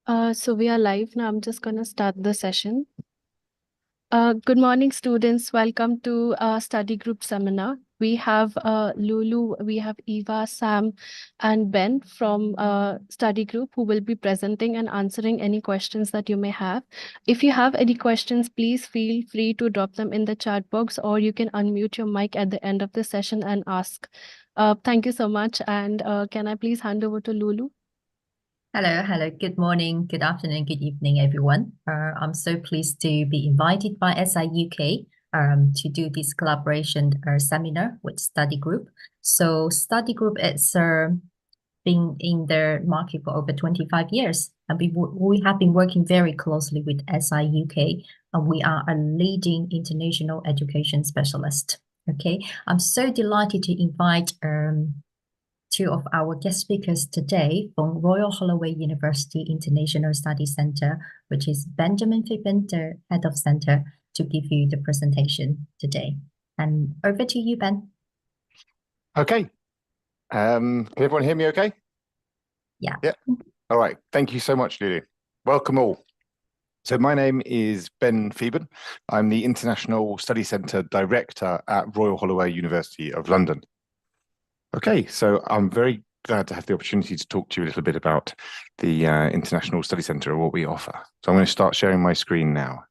So we are live now. I'm just going to start the session. Good morning, students. Welcome to study group seminar. We have Lulu, we have Eva, Sam, and Ben from study group who will be presenting and answering any questions that you may have. If you have any questions, please feel free to drop them in the chat box, or you can unmute your mic at the end of the session and ask. Thank you so much. And can I please hand over to Lulu? Hello. Good morning, good afternoon, good evening, everyone. I'm so pleased to be invited by SI UK to do this collaboration seminar with Study Group. So Study Group is been in the market for over 25 years, and we have been working very closely with SI UK, and we are a leading international education specialist. Okay, I'm so delighted to invite two of our guest speakers today from Royal Holloway University International Studies Centre, which is Benjamin Phippen, the head of centre, to give you the presentation today. And over to you, Ben. Okay. Can everyone hear me okay? Yeah. Yeah. All right. Thank you so much, Lulu. Welcome all. So my name is Ben Phippen. I'm the International Study Centre Director at Royal Holloway University of London. Okay, so I'm very glad to have the opportunity to talk to you a little bit about the International Study Centre and what we offer. So I'm going to start sharing my screen now.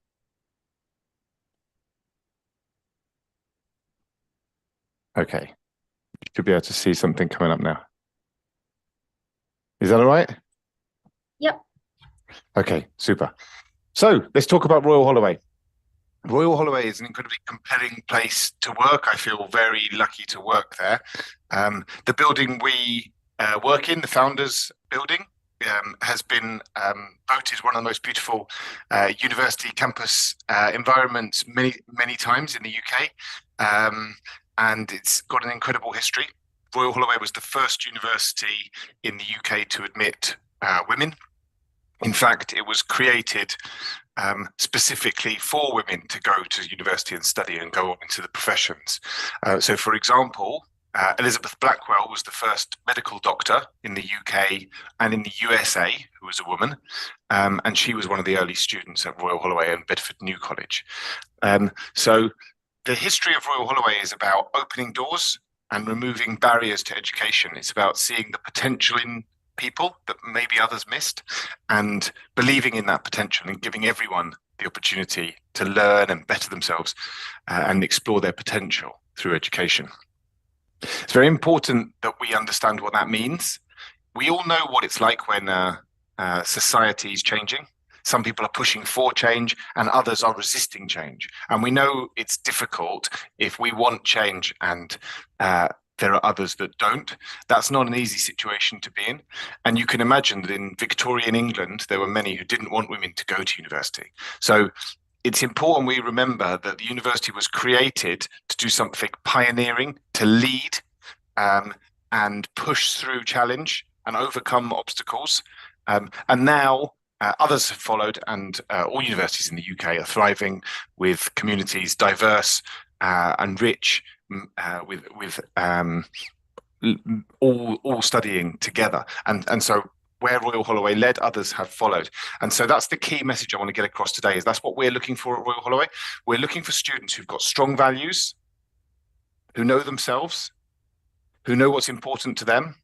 Okay, you should be able to see something coming up now. Is that all right? Yep. Okay, super. So let's talk about Royal Holloway. Royal Holloway is an incredibly compelling place to work. I feel very lucky to work there. The building we work in, the Founders Building, has been voted one of the most beautiful university campus environments many times in the UK. And it's got an incredible history. Royal Holloway was the first university in the UK to admit women. In fact, it was created specifically for women to go to university and study and go on into the professions. So, for example, Elizabeth Blackwell was the first medical doctor in the UK and in the USA who was a woman, and she was one of the early students at Royal Holloway and Bedford New College. So the history of Royal Holloway is about opening doors and removing barriers to education. It's about seeing the potential in people that maybe others missed and believing in that potential and giving everyone the opportunity to learn and better themselves and explore their potential through education. It's very important that we understand what that means. We all know what it's like when society is changing. Some people are pushing for change and others are resisting change. And we know it's difficult if we want change and there are others that don't. That's not an easy situation to be in. And you can imagine that in Victorian England, there were many who didn't want women to go to university. So it's important we remember that the university was created to do something pioneering, to lead and push through challenge and overcome obstacles. And now others have followed, and all universities in the UK are thriving with communities diverse and rich, with all studying together, and so where Royal Holloway led, others have followed. And so that's the key message I want to get across today, is that's what we're looking for at Royal Holloway. We're looking for students who've got strong values, who know themselves, who know what's important to them,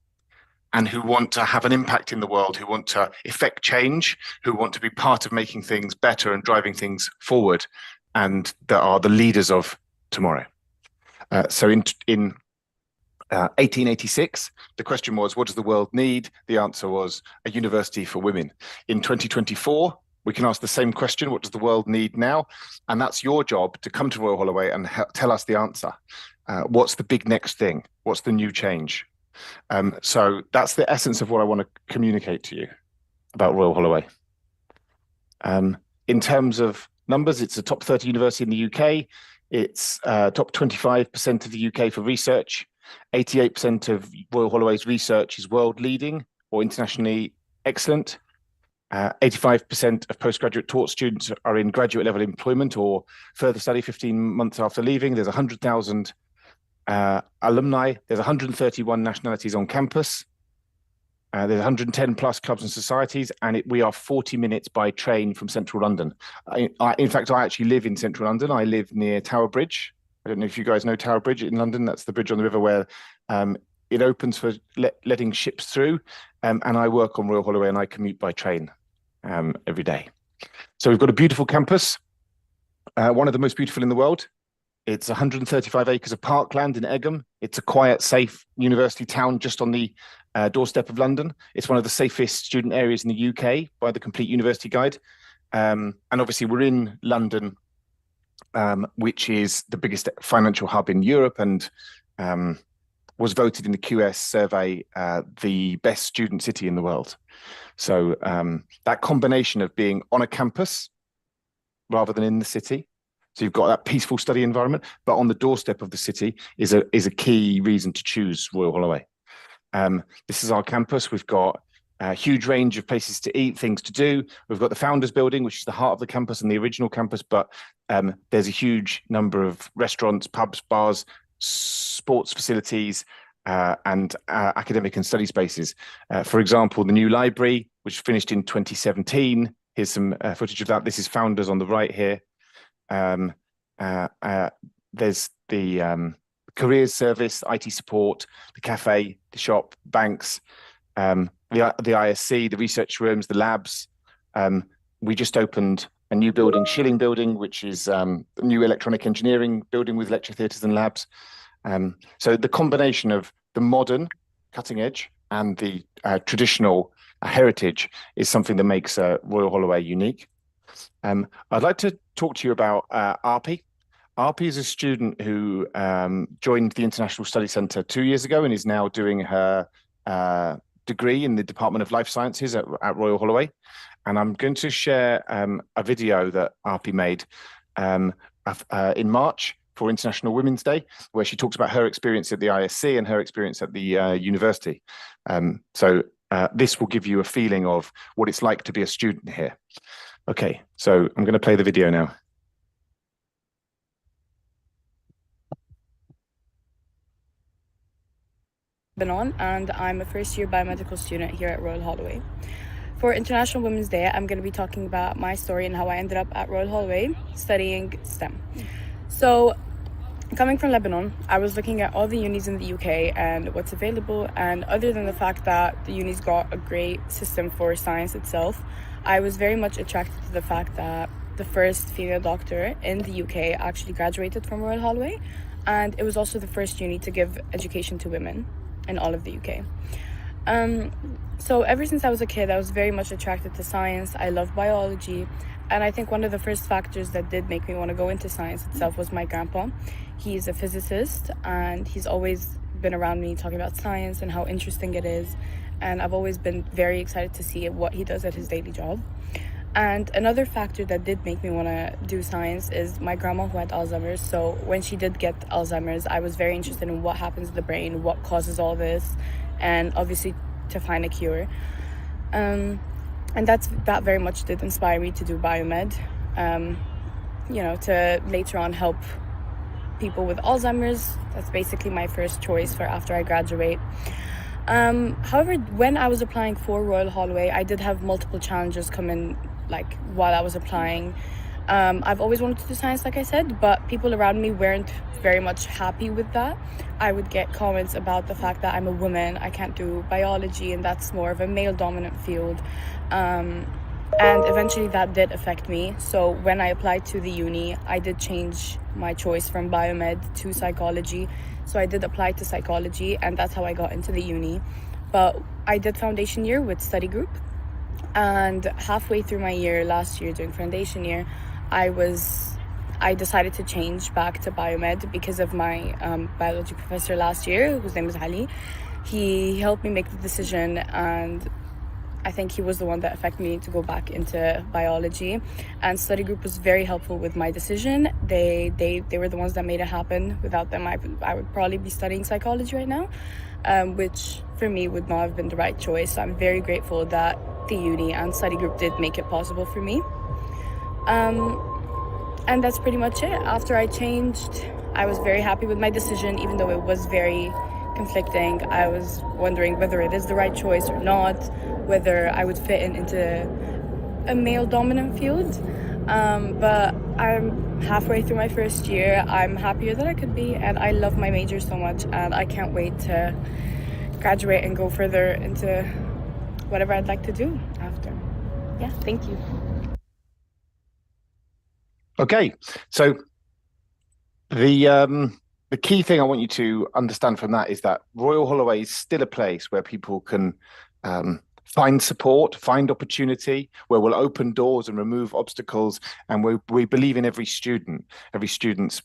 and who want to have an impact in the world, who want to effect change, who want to be part of making things better and driving things forward, and that are the leaders of tomorrow. So in 1886, the question was, what does the world need? The answer was a university for women. In 2024, we can ask the same question, what does the world need now? And that's your job, to come to Royal Holloway and tell us the answer. What's the big next thing? What's the new change? So that's the essence of what I want to communicate to you about Royal Holloway. In terms of numbers, it's a top 30 university in the UK. It's top 25% of the UK for research. 88% of Royal Holloway's research is world leading or internationally excellent. 85% of postgraduate taught students are in graduate level employment or further study 15 months after leaving. There's 100,000 alumni. There's 131 nationalities on campus. There's 110 plus clubs and societies, and we are 40 minutes by train from central London. In fact, I actually live in central London. I live near Tower Bridge. I don't know if you guys know Tower Bridge in London. That's the bridge on the river where it opens for letting ships through. And I work on Royal Holloway, and I commute by train every day. So we've got a beautiful campus, one of the most beautiful in the world. It's 135 acres of parkland in Egham. It's a quiet, safe university town just on the doorstep of London. It's one of the safest student areas in the UK by the Complete University Guide. And obviously we're in London, which is the biggest financial hub in Europe, and was voted in the QS survey the best student city in the world. So that combination of being on a campus rather than in the city, so you've got that peaceful study environment, but on the doorstep of the city is a key reason to choose Royal Holloway. This is our campus. We've got a huge range of places to eat, things to do. We've got the Founders Building, which is the heart of the campus and the original campus, but there's a huge number of restaurants, pubs, bars, sports facilities, and academic and study spaces. For example, the new library, which finished in 2017. Here's some footage of that. This is Founders on the right here. There's the careers service, IT support, the cafe, the shop, banks, the ISC, the research rooms, the labs. We just opened a new building, Schilling Building, which is a new electronic engineering building with lecture theatres and labs. So the combination of the modern, cutting edge, and the traditional heritage is something that makes Royal Holloway unique. I'd like to talk to you about Arpi. Arpi is a student who joined the International Study Centre 2 years ago and is now doing her degree in the Department of Life Sciences at Royal Holloway. And I'm going to share a video that Arpi made in March for International Women's Day, where she talks about her experience at the ISC and her experience at the university. So this will give you a feeling of what it's like to be a student here. Okay, so I'm going to play the video now. Benon, and I'm a first-year biomedical student here at Royal Holloway. For International Women's Day, I'm going to be talking about my story and how I ended up at Royal Holloway studying STEM. So, coming from Lebanon, I was looking at all the unis in the UK and what's available, and other than the fact that the uni's got a great system for science itself, I was very much attracted to the fact that the first female doctor in the UK actually graduated from Royal Holloway, and it was also the first uni to give education to women in all of the UK. So ever since I was a kid, I was very much attracted to science. I love biology, and I think one of the first factors that did make me want to go into science itself was my grandpa. He's a physicist, and he's always been around me talking about science and how interesting it is, and I've always been very excited to see what he does at his daily job. And another factor that did make me want to do science is my grandma, who had Alzheimer's. So when she did get Alzheimer's, I was very interested in what happens to the brain, what causes all this, and obviously to find a cure. And that very much did inspire me to do biomed, to later on help people with Alzheimer's. That's basically my first choice for after I graduate. However, when I was applying for Royal Holloway, I did have multiple challenges come in, like, while I was applying. I've always wanted to do science, like I said, but people around me weren't very much happy with that. I would get comments about the fact that I'm a woman, I can't do biology, and that's more of a male-dominant field. And eventually that did affect me. So when I applied to the uni, I did change my choice from biomed to psychology. So I did apply to psychology, and that's how I got into the uni. But I did foundation year with study group, and halfway through my year last year doing foundation year, I decided to change back to biomed because of my biology professor last year, whose name is Ali. He helped me make the decision, and I think he was the one that affected me to go back into biology. And study group was very helpful with my decision. They were the ones that made it happen. Without them, I would probably be studying psychology right now, which for me would not have been the right choice. So I'm very grateful that the uni and study group did make it possible for me. And that's pretty much it. After I changed, I was very happy with my decision, even though it was very conflicting. I was wondering whether it is the right choice or not, whether I would fit into a male-dominant field. But I'm halfway through my first year. I'm happier than I could be, and I love my major so much, and I can't wait to graduate and go further into whatever I'd like to do after. Yeah, thank you. Okay, so the key thing I want you to understand from that is that Royal Holloway is still a place where people can find support, find opportunity, where we'll open doors and remove obstacles, and we believe in every student's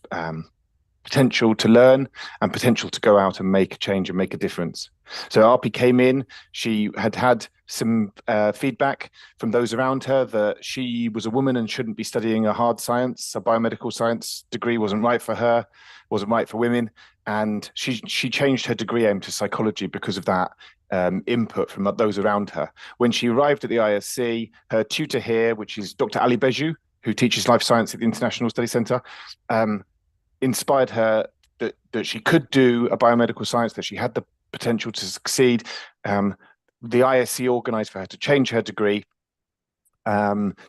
potential to learn and potential to go out and make a change and make a difference. So Arpi came in, she had some feedback from those around her that she was a woman and shouldn't be studying a hard science. A biomedical science degree wasn't right for her, wasn't right for women. And she changed her degree aim to psychology because of that input from those around her. When she arrived at the ISC, her tutor here, which is Dr. Ali Beju, who teaches life science at the International Study Centre, inspired her that she could do a biomedical science, that she had the potential to succeed. The ISC organised for her to change her degree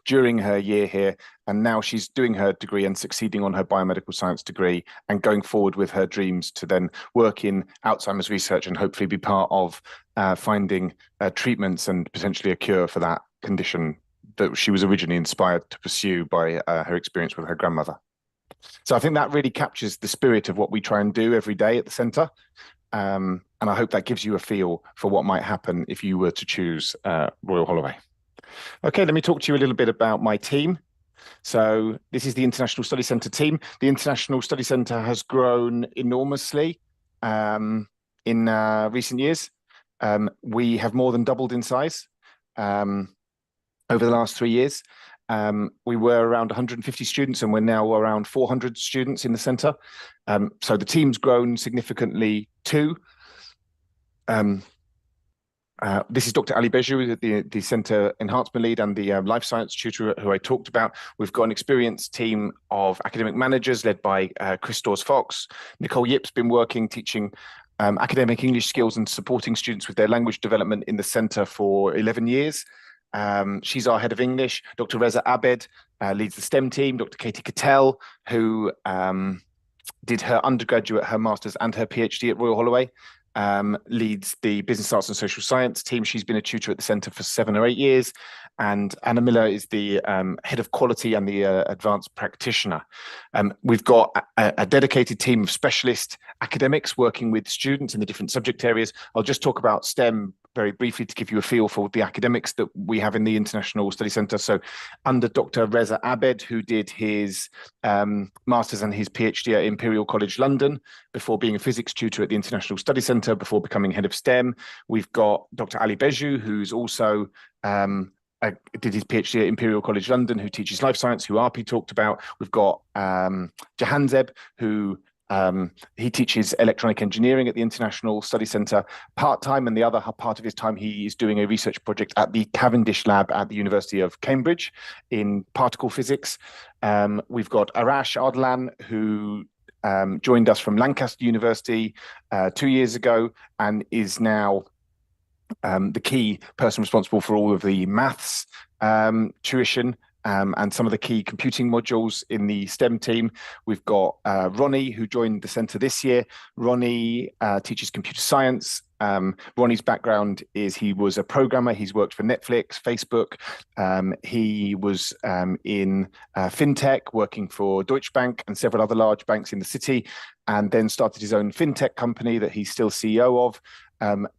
during her year here, and now she's doing her degree and succeeding on her biomedical science degree and going forward with her dreams to then work in Alzheimer's research and hopefully be part of finding treatments and potentially a cure for that condition that she was originally inspired to pursue by her experience with her grandmother. So I think that really captures the spirit of what we try and do every day at the centre. And I hope that gives you a feel for what might happen if you were to choose Royal Holloway. Okay, let me talk to you a little bit about my team. So this is the International Study Centre team. The International Study Centre has grown enormously in recent years. We have more than doubled in size over the last 3 years. We were around 150 students and we're now around 400 students in the centre. So the team's grown significantly too. This is Dr. Ali Beju, the centre enhancement lead and the life science tutor who I talked about. We've got an experienced team of academic managers led by Chris Dawes-Fox. Nicole Yip's been working teaching academic English skills and supporting students with their language development in the centre for 11 years. She's our head of English. Dr. Reza Abed leads the STEM team. Dr. Katie Cattell, who did her undergraduate, her master's and her PhD at Royal Holloway, leads the business arts and social science team. She's been a tutor at the centre for 7 or 8 years. And Anna Miller is the head of quality and the advanced practitioner. We've got a dedicated team of specialist academics working with students in the different subject areas. I'll just talk about STEM very briefly to give you a feel for the academics that we have in the International Study Centre. So under Dr. Reza Abed, who did his master's and his PhD at Imperial College London before being a physics tutor at the International Study Centre before becoming head of STEM. We've got Dr. Ali Beju, who's also did his PhD at Imperial College London, who teaches life science, who Arpi talked about. We've got Jahanzeb, who he teaches electronic engineering at the International Study Centre part-time, and the other part of his time he is doing a research project at the Cavendish Lab at the University of Cambridge in particle physics. We've got Arash Ardalan, who joined us from Lancaster University 2 years ago and is now the key person responsible for all of the maths tuition and some of the key computing modules in the STEM team. We've got Ronnie, who joined the centre this year. Ronnie teaches computer science. Ronnie's background is he was a programmer. He's worked for Netflix, Facebook. He was in fintech, working for Deutsche Bank and several other large banks in the city, and then started his own fintech company that he's still CEO of.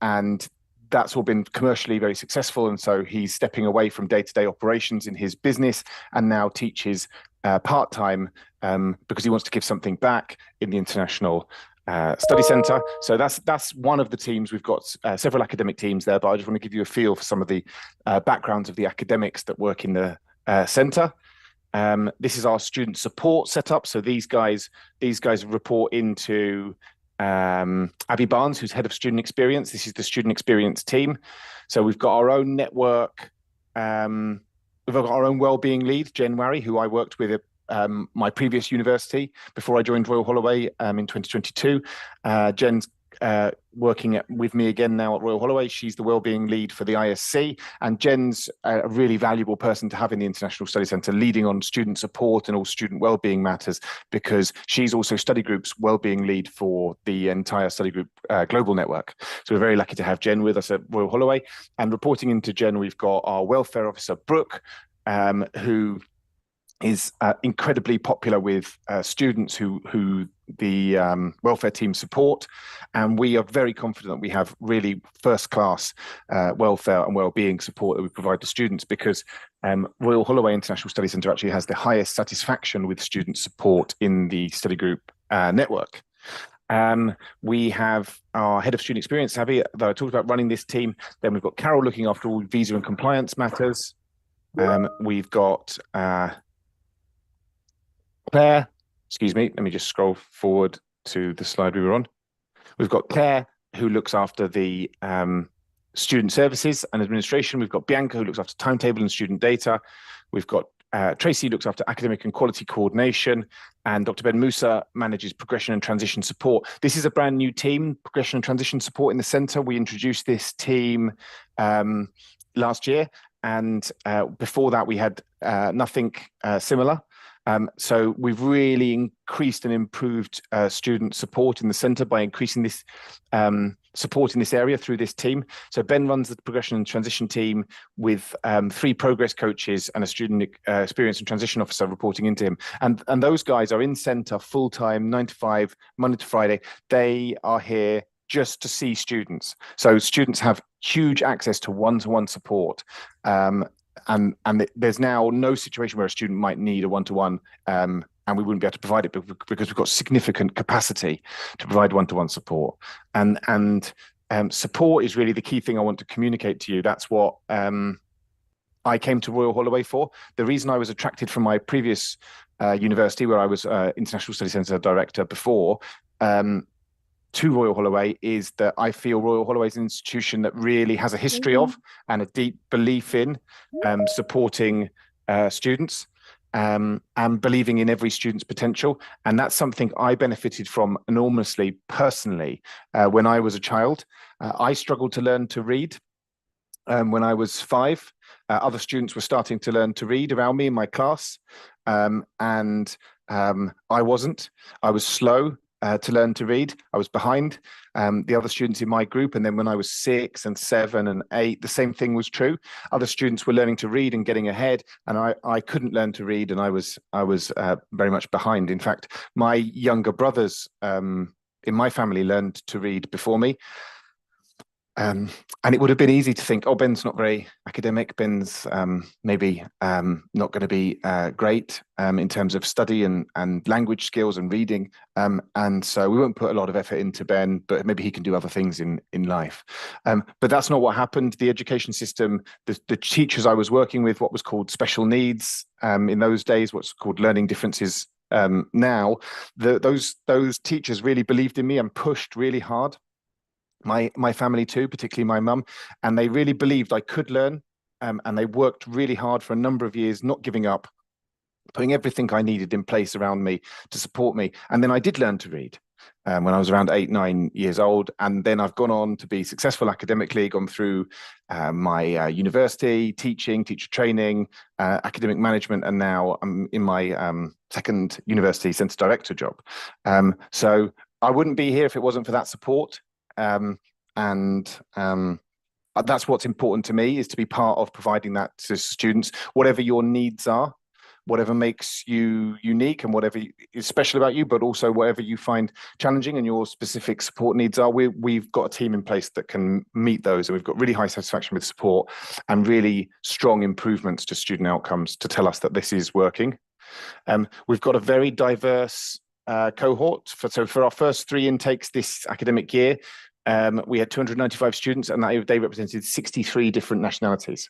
And that's all been commercially very successful. And so he's stepping away from day-to-day operations in his business and now teaches part-time because he wants to give something back in the International Study Centre. So that's one of the teams. We've got several academic teams there, but I just want to give you a feel for some of the backgrounds of the academics that work in the centre. This is our student support setup. So these guys report into Abby Barnes, who's head of student experience. This is the student experience team. So we've got our own network. We've got our own wellbeing lead, Jen Warry, who I worked with at my previous university before I joined Royal Holloway in 2022. Jen's working with me again now at Royal Holloway. She's the wellbeing lead for the ISC, and Jen's a really valuable person to have in the International Study Centre, leading on student support and all student wellbeing matters, because she's also study group's wellbeing lead for the entire study group global network. So we're very lucky to have Jen with us at Royal Holloway. And reporting into Jen, we've got our welfare officer, Brooke, who is incredibly popular with students who the welfare team support, and we are very confident that we have really first-class welfare and well-being support that we provide to students, because Royal Holloway International Study Centre actually has the highest satisfaction with student support in the study group network. We have our head of student experience, Abby, that I talked about, running this team. Then we've got Carol looking after all visa and compliance matters. We've got Claire, excuse me, let me just scroll forward to the slide we were on. We've got Claire, who looks after the student services and administration. We've got Bianca, who looks after timetable and student data. We've got Tracy, who looks after academic and quality coordination, and Dr. Ben Musa manages progression and transition support. This is a brand new team, progression and transition support in the centre. We introduced this team last year, and before that we had nothing similar. So we've really increased and improved student support in the centre by increasing this support in this area through this team. So Ben runs the progression and transition team with 3 progress coaches and a student experience and transition officer reporting into him. And those guys are in centre full-time, 9 to 5, Monday to Friday. They are here just to see students. So students have huge access to one-to-one support. And there's now no situation where a student might need a one-to-one and we wouldn't be able to provide it because we've got significant capacity to provide one-to-one support. And support is really the key thing I want to communicate to you. That's what I came to Royal Holloway for. The reason I was attracted from my previous university, where I was International Study Centre Director before, to Royal Holloway, is that I feel Royal Holloway is an institution that really has a history of and a deep belief in supporting students and believing in every student's potential. And that's something I benefited from enormously personally when I was a child. I struggled to learn to read when I was 5. Other students were starting to learn to read around me in my class, and I wasn't. I was slow to learn to read. I was behind the other students in my group. And then when I was 6 and 7 and 8, the same thing was true. Other students were learning to read and getting ahead, and I couldn't learn to read, and I was very much behind. In fact, my younger brothers in my family learned to read before me. And it would have been easy to think, oh, Ben's not very academic. Ben's maybe not going to be great in terms of study and language skills and reading. And so we won't put a lot of effort into Ben, but maybe he can do other things in life. But that's not what happened. The education system, the teachers I was working with, what was called special needs in those days, what's called learning differences now, those teachers really believed in me and pushed really hard. My family too, particularly my mum, and they really believed I could learn, and they worked really hard for a number of years, not giving up, putting everything I needed in place around me to support me. And then I did learn to read when I was around 8, 9 years old, and then I've gone on to be successful academically, gone through my university, teaching, teacher training, academic management, and now I'm in my second university centre director job. So I wouldn't be here if it wasn't for that support. That's what's important to me, is to be part of providing that to students, whatever your needs are, whatever makes you unique and whatever is special about you, but also whatever you find challenging and your specific support needs are. We've got a team in place that can meet those, and we've got really high satisfaction with support and really strong improvements to student outcomes to tell us that this is working. We've got a very diverse cohort. For our first 3 intakes this academic year, we had 295 students, and they represented 63 different nationalities.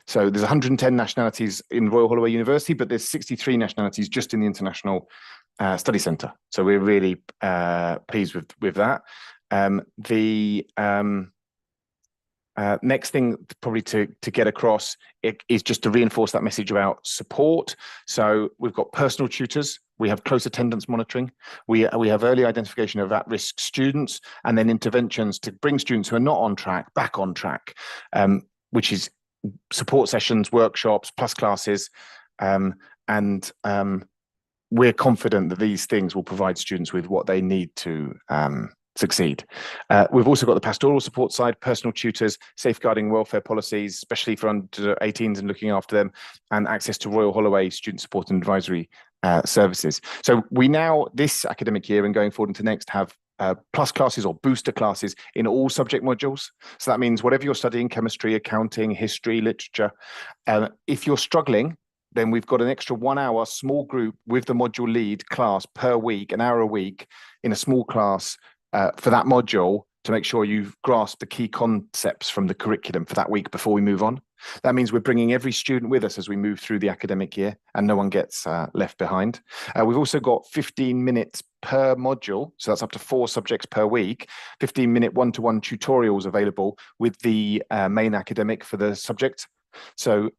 So there's 110 nationalities in Royal Holloway University, but there's 63 nationalities just in the International Study Centre. So we're really pleased with that. Next thing probably to get across is just to reinforce that message about support. So we've got personal tutors We have close attendance monitoring. We have early identification of at-risk students, and then interventions to bring students who are not on track back on track, which is support sessions, workshops, plus classes, and we're confident that these things will provide students with what they need to succeed. We've also got the pastoral support side, personal tutors, safeguarding welfare policies, especially for under 18s and looking after them, and access to Royal Holloway student support and advisory services. So we now, this academic year and going forward into next, have plus classes or booster classes in all subject modules. So that means whatever you're studying, chemistry, accounting, history, literature, if you're struggling, then we've got an extra 1 hour small group with the module lead class per week, an hour a week in a small class for that module to make sure you've grasped the key concepts from the curriculum for that week before we move on. That means we're bringing every student with us as we move through the academic year and no one gets left behind. We've also got 15 minutes per module, so that's up to 4 subjects per week, 15-minute one-to-one tutorials available with the main academic for the subject. So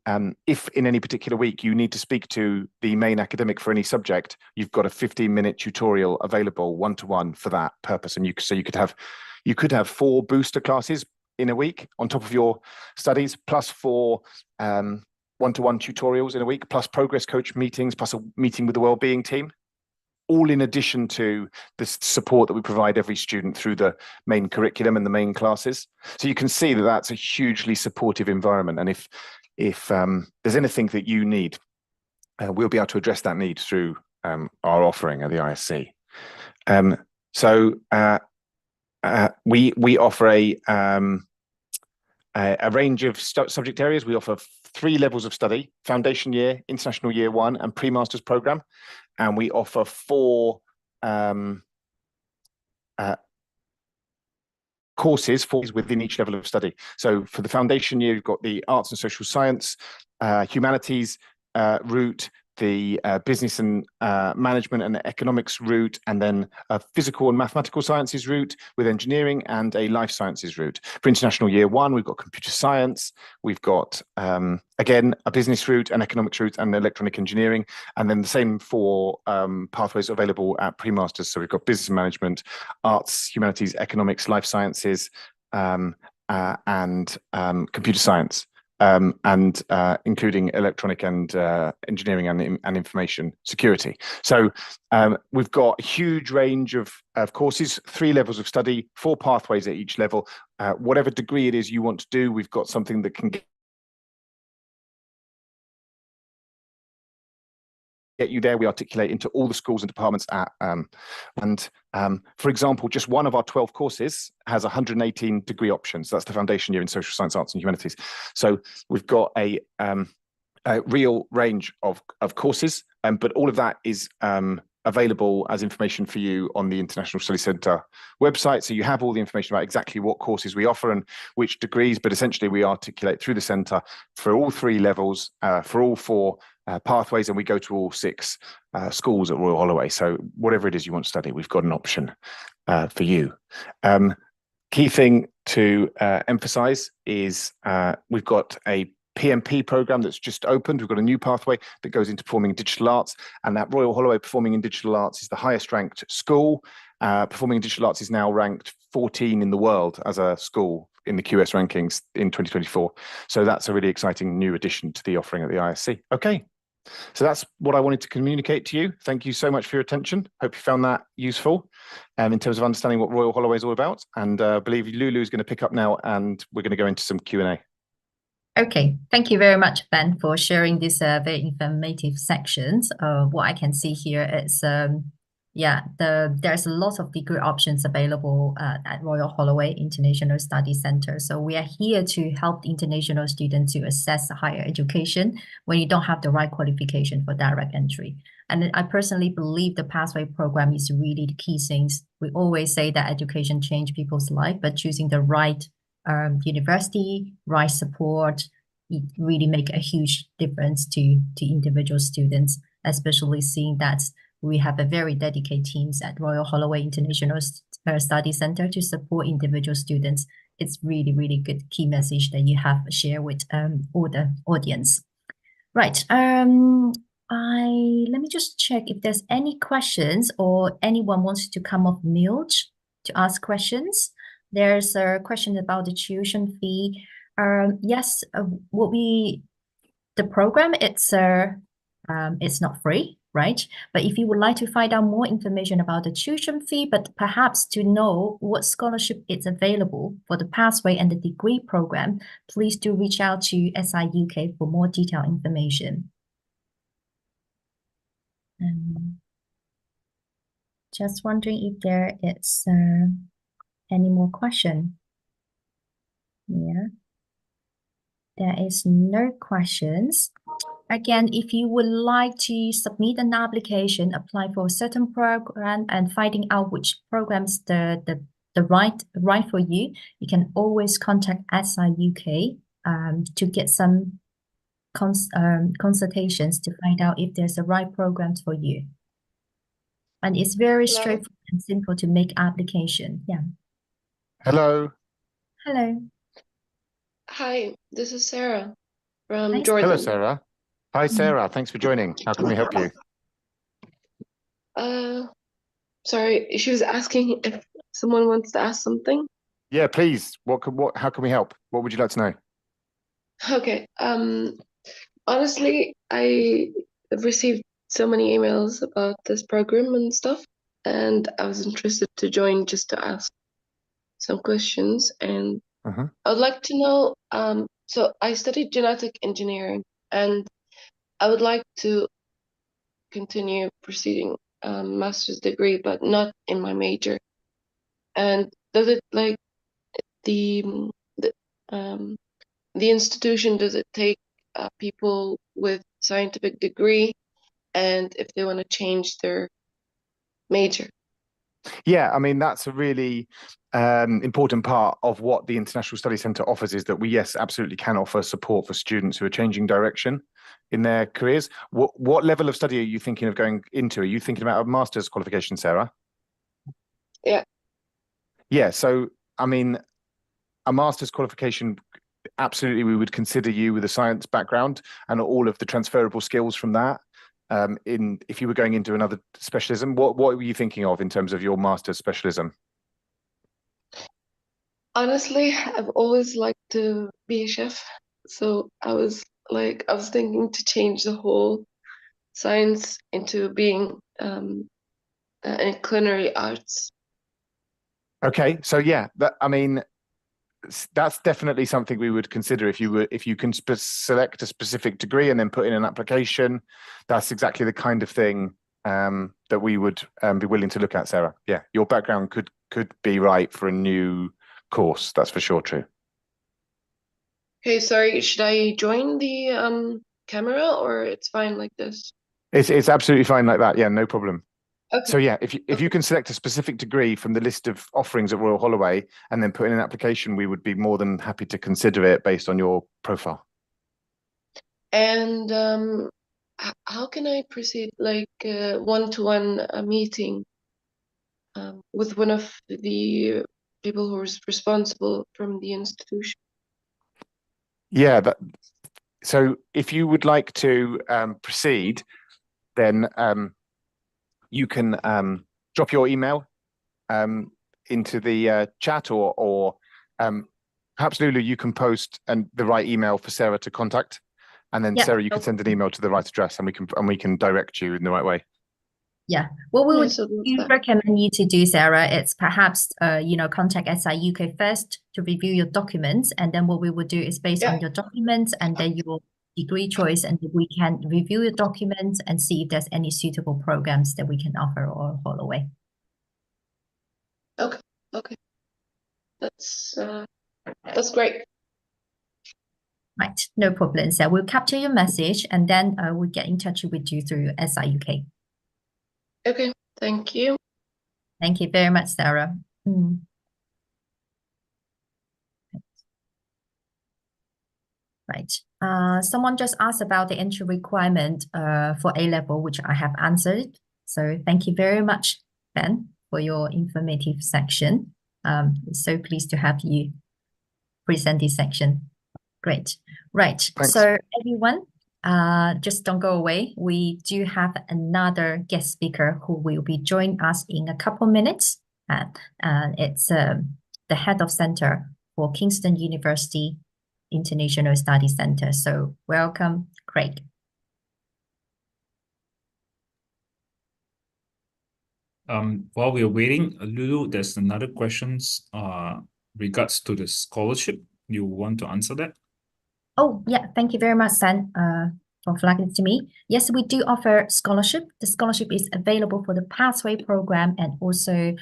if in any particular week you need to speak to the main academic for any subject, you've got a 15-minute tutorial available one-to-one for that purpose. And you could have 4 booster classes in a week on top of your studies, plus 4 one-to-one tutorials in a week, plus progress coach meetings, plus a meeting with the wellbeing team, all in addition to the support that we provide every student through the main curriculum and the main classes. So you can see that that's a hugely supportive environment. And if there's anything that you need, we'll be able to address that need through our offering at the ISC. We offer a range of subject areas. We offer 3 levels of study: foundation year, international year 1, and pre-masters program. And we offer 4 courses within each level of study. So for the foundation year, you've got the arts and social science, humanities route, the business and management and economics route, and then a physical and mathematical sciences route with engineering, and a life sciences route. For international year 1, we've got computer science, we've got, again, a business route, an economics route, and electronic engineering, and then the same for pathways available at pre-masters. So we've got business management, arts, humanities, economics, life sciences, and computer science. And including electronic and engineering and information security. So we've got a huge range of courses, 3 levels of study, 4 pathways at each level. Whatever degree it is you want to do, we've got something that can get you there. We articulate into all the schools and departments at, for example, just one of our 12 courses has 118 degree options. That's the foundation year in social science, arts and humanities. So we've got a real range of courses, but all of that is available as information for you on the International Study Centre website. So you have all the information about exactly what courses we offer and which degrees, but essentially we articulate through the centre for all 3 levels, for all 4 pathways, and we go to all 6 schools at Royal Holloway. So whatever it is you want to study, we've got an option for you. Key thing to emphasize is we've got a PMP program that's just opened. We've got a new pathway that goes into performing in digital arts, and that Royal Holloway Performing in Digital Arts is the highest ranked school. Performing in Digital Arts is now ranked 14 in the world as a school in the QS rankings in 2024. So that's a really exciting new addition to the offering at the ISC. Okay, so that's what I wanted to communicate to you. Thank you so much for your attention. Hope you found that useful in terms of understanding what Royal Holloway is all about. And I believe Lulu is going to pick up now, and we're going to go into some Q&A. Okay, thank you very much, Ben, for sharing this very informative sections. What I can see here is, there's a lot of degree options available at Royal Holloway International Study Centre. So we are here to help international students to assess higher education when you don't have the right qualification for direct entry. And I personally believe the pathway program is really the key things. We always say that education changes people's life, but choosing the right university, right support, it really make a huge difference to individual students, especially seeing that we have a very dedicated teams at Royal Holloway International Study Centre to support individual students. It's really, really good key message that you have shared with all the audience. Right. Let me just check if there's any questions or anyone wants to come off mute to ask questions. There's a question about the tuition fee. Yes, the program, it's not free, right? But if you would like to find out more information about the tuition fee, but perhaps to know what scholarship is available for the pathway and the degree program, please do reach out to SI UK for more detailed information. Just wondering if there is any more question. Yeah, there is no questions. Again, if you would like to submit an application, apply for a certain program, and finding out which program is the right for you, you can always contact SI UK to get some consultations to find out if there's a right program for you. And it's very straightforward and simple to make application. Yeah. Hello. Hello. Hi, this is Sarah from Hi, Jordan. Hello, Sarah. Hi, Sarah. Thanks for joining. How can we help you? Sorry, she was asking if someone wants to ask something. Yeah, please. How can we help? What would you like to know? Okay. Honestly, I received so many emails about this program and stuff, and I was interested to join just to ask some questions. And I would like to know, so I studied genetic engineering, and I would like to continue proceeding master's degree, but not in my major. And does it like the institution, does it take people with scientific degree, and if they want to change their major? Yeah, I mean, that's a really important part of what the International Study Centre offers, is that we, yes, absolutely can offer support for students who are changing direction in their careers. What level of study are you thinking of going into? Are you thinking about a master's qualification, Sarah? Yeah. Yeah, so, I mean, a master's qualification, absolutely, we would consider you with a science background and all of the transferable skills from that. If you were going into another specialism, what were you thinking of in terms of your master's specialism? Honestly, I've always liked to be a chef, so I was thinking to change the whole science into being in culinary arts. Okay, so yeah, I mean, that's definitely something we would consider if you can select a specific degree and then put in an application. That's exactly the kind of thing that we would be willing to look at, Sarah. Yeah, your background could be right for a new course. That's for sure true. Okay, sorry, should I join the camera, or it's fine like this? It's absolutely fine like that. Yeah, no problem. Okay. So yeah, if you can select a specific degree from the list of offerings at Royal Holloway and then put in an application, we would be more than happy to consider it based on your profile. And how can I proceed, like one-to-one meeting with one of the people who is responsible from the institution? Yeah, so if you would like to proceed, then you can drop your email into the chat, or perhaps Lulu, you can post the right email for Sarah to contact, and then Sarah, you can send an email to the right address, and we can direct you in the right way. Yeah, what we would Yeah. recommend you to do, Sarah, it's perhaps contact SI UK first to review your documents, and then what we would do is based on your documents and then your degree choice, and we can review your documents and see if there's any suitable programs that we can offer or Holloway. Okay, that's great. Right, no problem. So we'll capture your message and then we'll get in touch with you through SI UK. Okay, thank you. Thank you very much, Sarah. Right. Someone just asked about the entry requirement for A-level, which I have answered. So thank you very much, Ben, for your informative section. So pleased to have you present this section. Great. Right. Thanks. So everyone, just don't go away. We do have another guest speaker who will be joining us in a couple minutes. It's the head of center for Kingston University International Study Center. So welcome, Craig. While we're waiting, Lulu, there's another questions regards to the scholarship. You want to answer that? Oh, yeah. Thank you very much, San, for flagging it to me. Yes, we do offer scholarship. The scholarship is available for the Pathway program, and also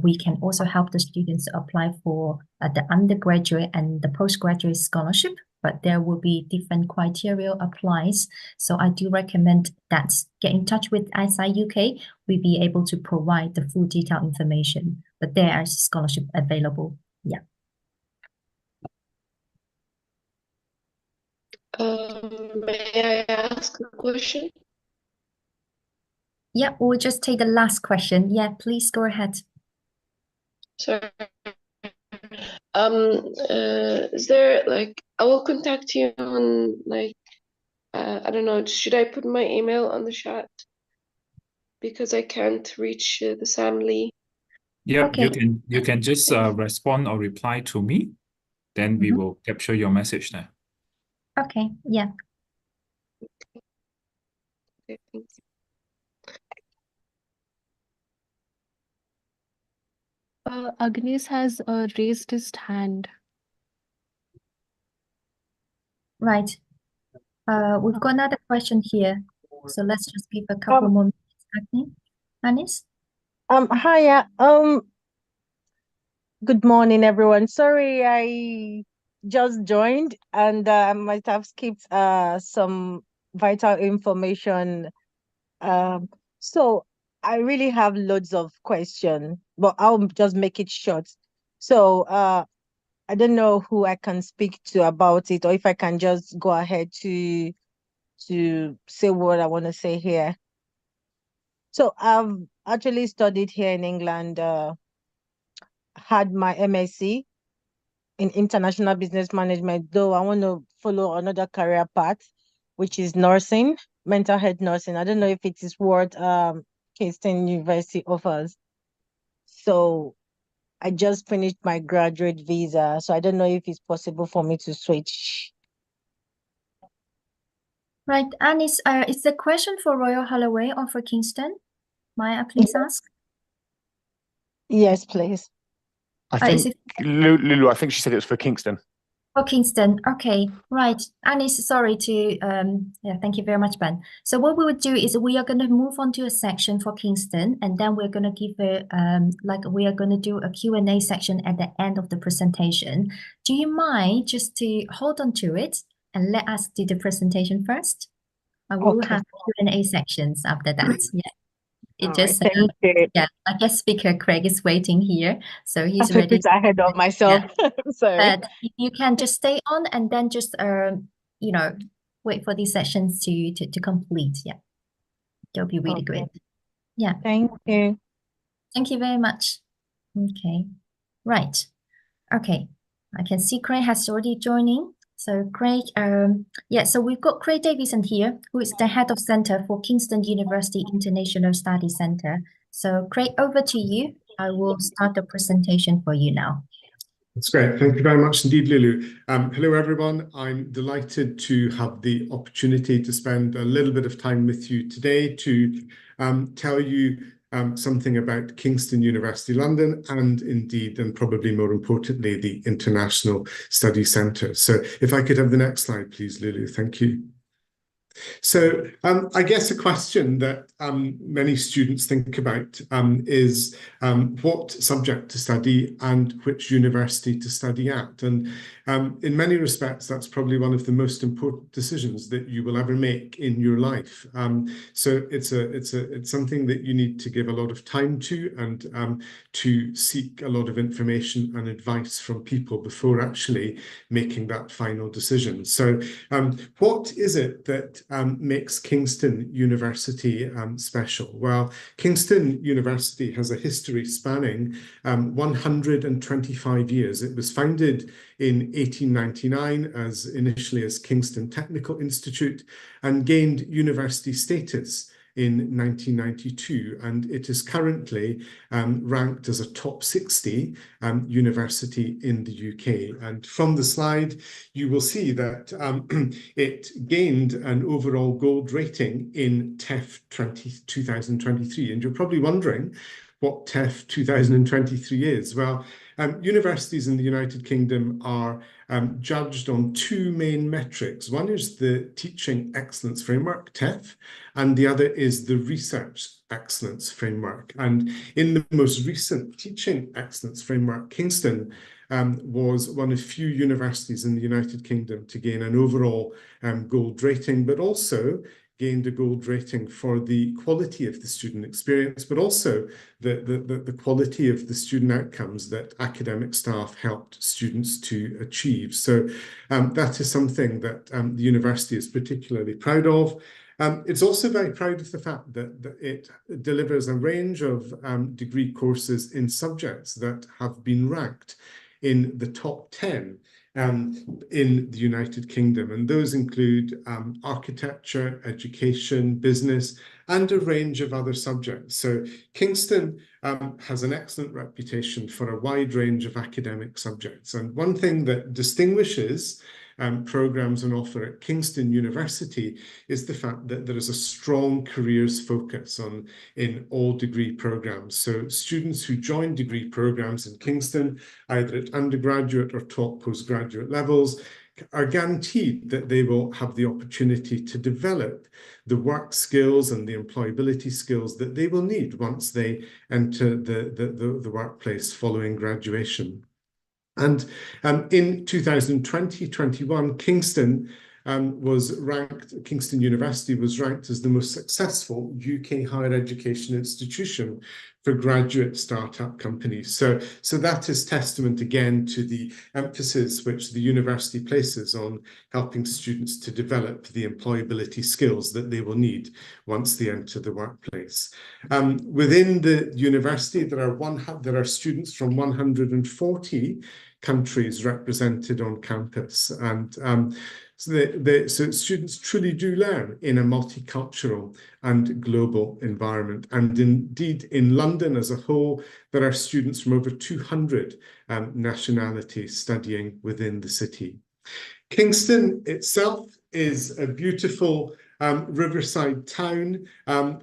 we can also help the students apply for the undergraduate and the postgraduate scholarship, but there will be different criteria applies. So I do recommend that get in touch with SI UK. We'll be able to provide the full detailed information, but there is scholarship available. Yeah. May I ask a question? Yeah, we'll just take the last question. Yeah, please go ahead. Sorry. Is there like I will contact you on like I don't know, should I put my email on the chat? Because I can't reach the Sam Lee. Yeah, Okay. you can just respond or reply to me. Then we will capture your message there. Okay, yeah. Okay, thanks. Agnes has raised his hand. Right. We've got another question here. So let's just give a couple more minutes. Anis? Hiya. Good morning, everyone. Sorry, I just joined and I might have skipped some vital information. So I really have loads of questions, but I'll just make it short. So I don't know who I can speak to about it, or if I can just go ahead to say what I want to say here. So I've actually studied here in England, had my MSc in international business management, though I want to follow another career path, which is nursing, mental health nursing. I don't know if it is what Kingston University offers. So I just finished my graduate visa, so I don't know if it's possible for me to switch. Right, Anis, is the question for Royal Holloway or for Kingston? May I please ask? Yes, please. I is think it Lulu, I think she said it was for Kingston. for Kingston? Okay, right. Anis, sorry to yeah, thank you very much, Ben. So what we would do is we are going to move on to a section for Kingston, and then we're going to give a we are going to do a Q&A section at the end of the presentation. Do you mind just to hold on to it and let us do the presentation first? And we will Okay. have Q&A sections after that. Yeah. It All just right, thank you. yeah, I guess speaker Craig is waiting here, so he's I'm a ready. bit ahead of myself. Sorry. But if you can just stay on and then just you know, wait for these sessions to complete. Yeah, that'll be really Okay. great. Yeah, Thank you. thank you very much. Okay, right. Okay, I can see Craig has already joining. So Craig, yeah, so we've got Craig Davison here, who is the head of center for Kingston University International Study Center. So Craig, over to you. I will start the presentation for you now. That's great. Thank you very much indeed, Lulu. Hello, everyone. I'm delighted to have the opportunity to spend a little bit of time with you today to tell you something about Kingston University London and indeed, and probably more importantly, the International Study Centre. So if I could have the next slide, please, Lulu. Thank you. So I guess a question that many students think about is what subject to study and which university to study at. And in many respects, that's probably one of the most important decisions that you will ever make in your life. So it's something that you need to give a lot of time to and to seek a lot of information and advice from people before actually making that final decision. So what is it that makes Kingston University special? Well, Kingston University has a history spanning 125 years. It was founded in 1899 initially as Kingston Technical Institute and gained university status in 1992, and it is currently ranked as a top 60 university in the UK. And from the slide, you will see that it gained an overall gold rating in TEF 2023. And you're probably wondering what TEF 2023 is. Well, universities in the United Kingdom are judged on two main metrics. One is the Teaching Excellence Framework, TEF, and the other is the Research Excellence Framework. And in the most recent Teaching Excellence Framework, Kingston was one of few universities in the United Kingdom to gain an overall gold rating, but also gained a gold rating for the quality of the student experience, but also the quality of the student outcomes that academic staff helped students to achieve. So that is something that the university is particularly proud of. It's also very proud of the fact that it delivers a range of degree courses in subjects that have been ranked in the top 10 in the United Kingdom, and those include architecture, education, business, and a range of other subjects. So Kingston has an excellent reputation for a wide range of academic subjects, and one thing that distinguishes programs on offer at Kingston University is the fact that there is a strong careers focus in all degree programs. So students who join degree programs in Kingston, either at undergraduate or top postgraduate levels, are guaranteed that they will have the opportunity to develop the work skills and the employability skills that they will need once they enter the workplace following graduation. And in 2020-21, Kingston University was ranked as the most successful UK higher education institution for graduate startup companies. So that is testament again to the emphasis which the university places on helping students to develop the employability skills that they will need once they enter the workplace. Within the university, there are students from 140 countries represented on campus, and so students truly do learn in a multicultural and global environment. And indeed, in London as a whole, there are students from over 200 nationalities studying within the city. Kingston itself is a beautiful riverside town,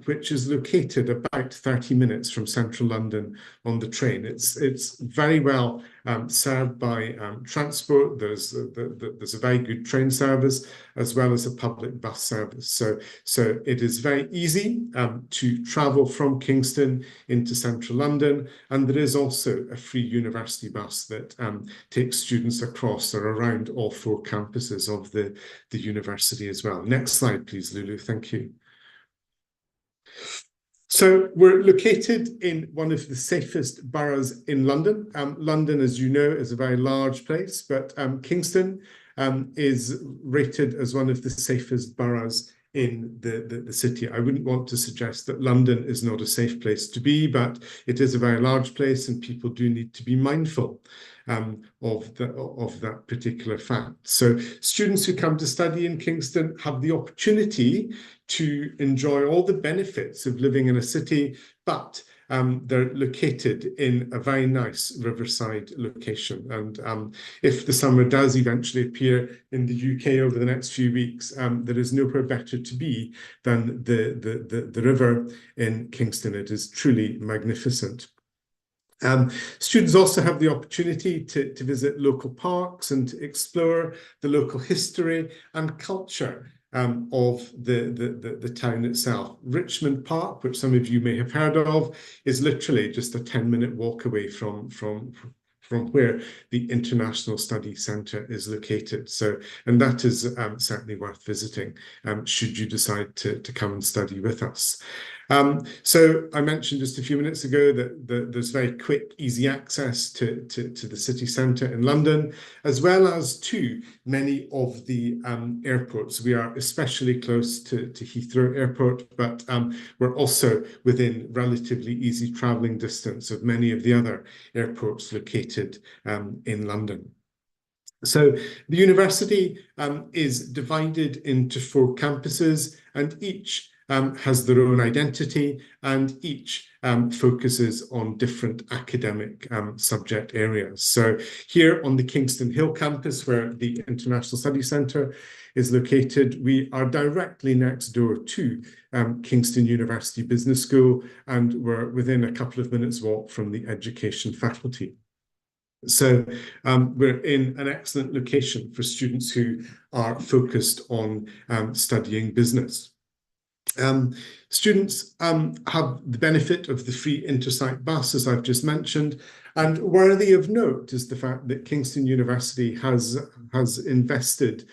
which is located about 30 minutes from central London on the train. It's very well served by transport. There's a very good train service as well as a public bus service. So it is very easy to travel from Kingston into central London, and there is also a free university bus that takes students across or around all 4 campuses of the university as well. Next slide, please, Lulu. Thank you. So we're located in one of the safest boroughs in London. London, as you know, is a very large place, but Kingston is rated as one of the safest boroughs in the city. I wouldn't want to suggest that London is not a safe place to be, but it is a very large place and people do need to be mindful of that particular fact. So students who come to study in Kingston have the opportunity to enjoy all the benefits of living in a city, but they're located in a very nice riverside location. And if the summer does eventually appear in the UK over the next few weeks, there is nowhere better to be than the river in Kingston. It is truly magnificent. Students also have the opportunity to visit local parks and to explore the local history and culture of the town itself. Richmond Park, which some of you may have heard of, is literally just a 10-minute walk away from where the International Study Centre is located. So, and that is certainly worth visiting should you decide to come and study with us. So I mentioned just a few minutes ago that there's very quick, easy access to the city centre in London, as well as to many of the airports. We are especially close to Heathrow Airport, but we're also within relatively easy travelling distance of many of the other airports located in London. So the university is divided into 4 campuses, and each has their own identity, and each focuses on different academic subject areas. So here on the Kingston Hill campus, where the International Studies Centre is located, we are directly next door to Kingston University Business School, and we're within a couple of minutes' walk from the education faculty. So we're in an excellent location for students who are focused on studying business. Students have the benefit of the free intersite bus, as I've just mentioned, and worthy of note is the fact that Kingston University has invested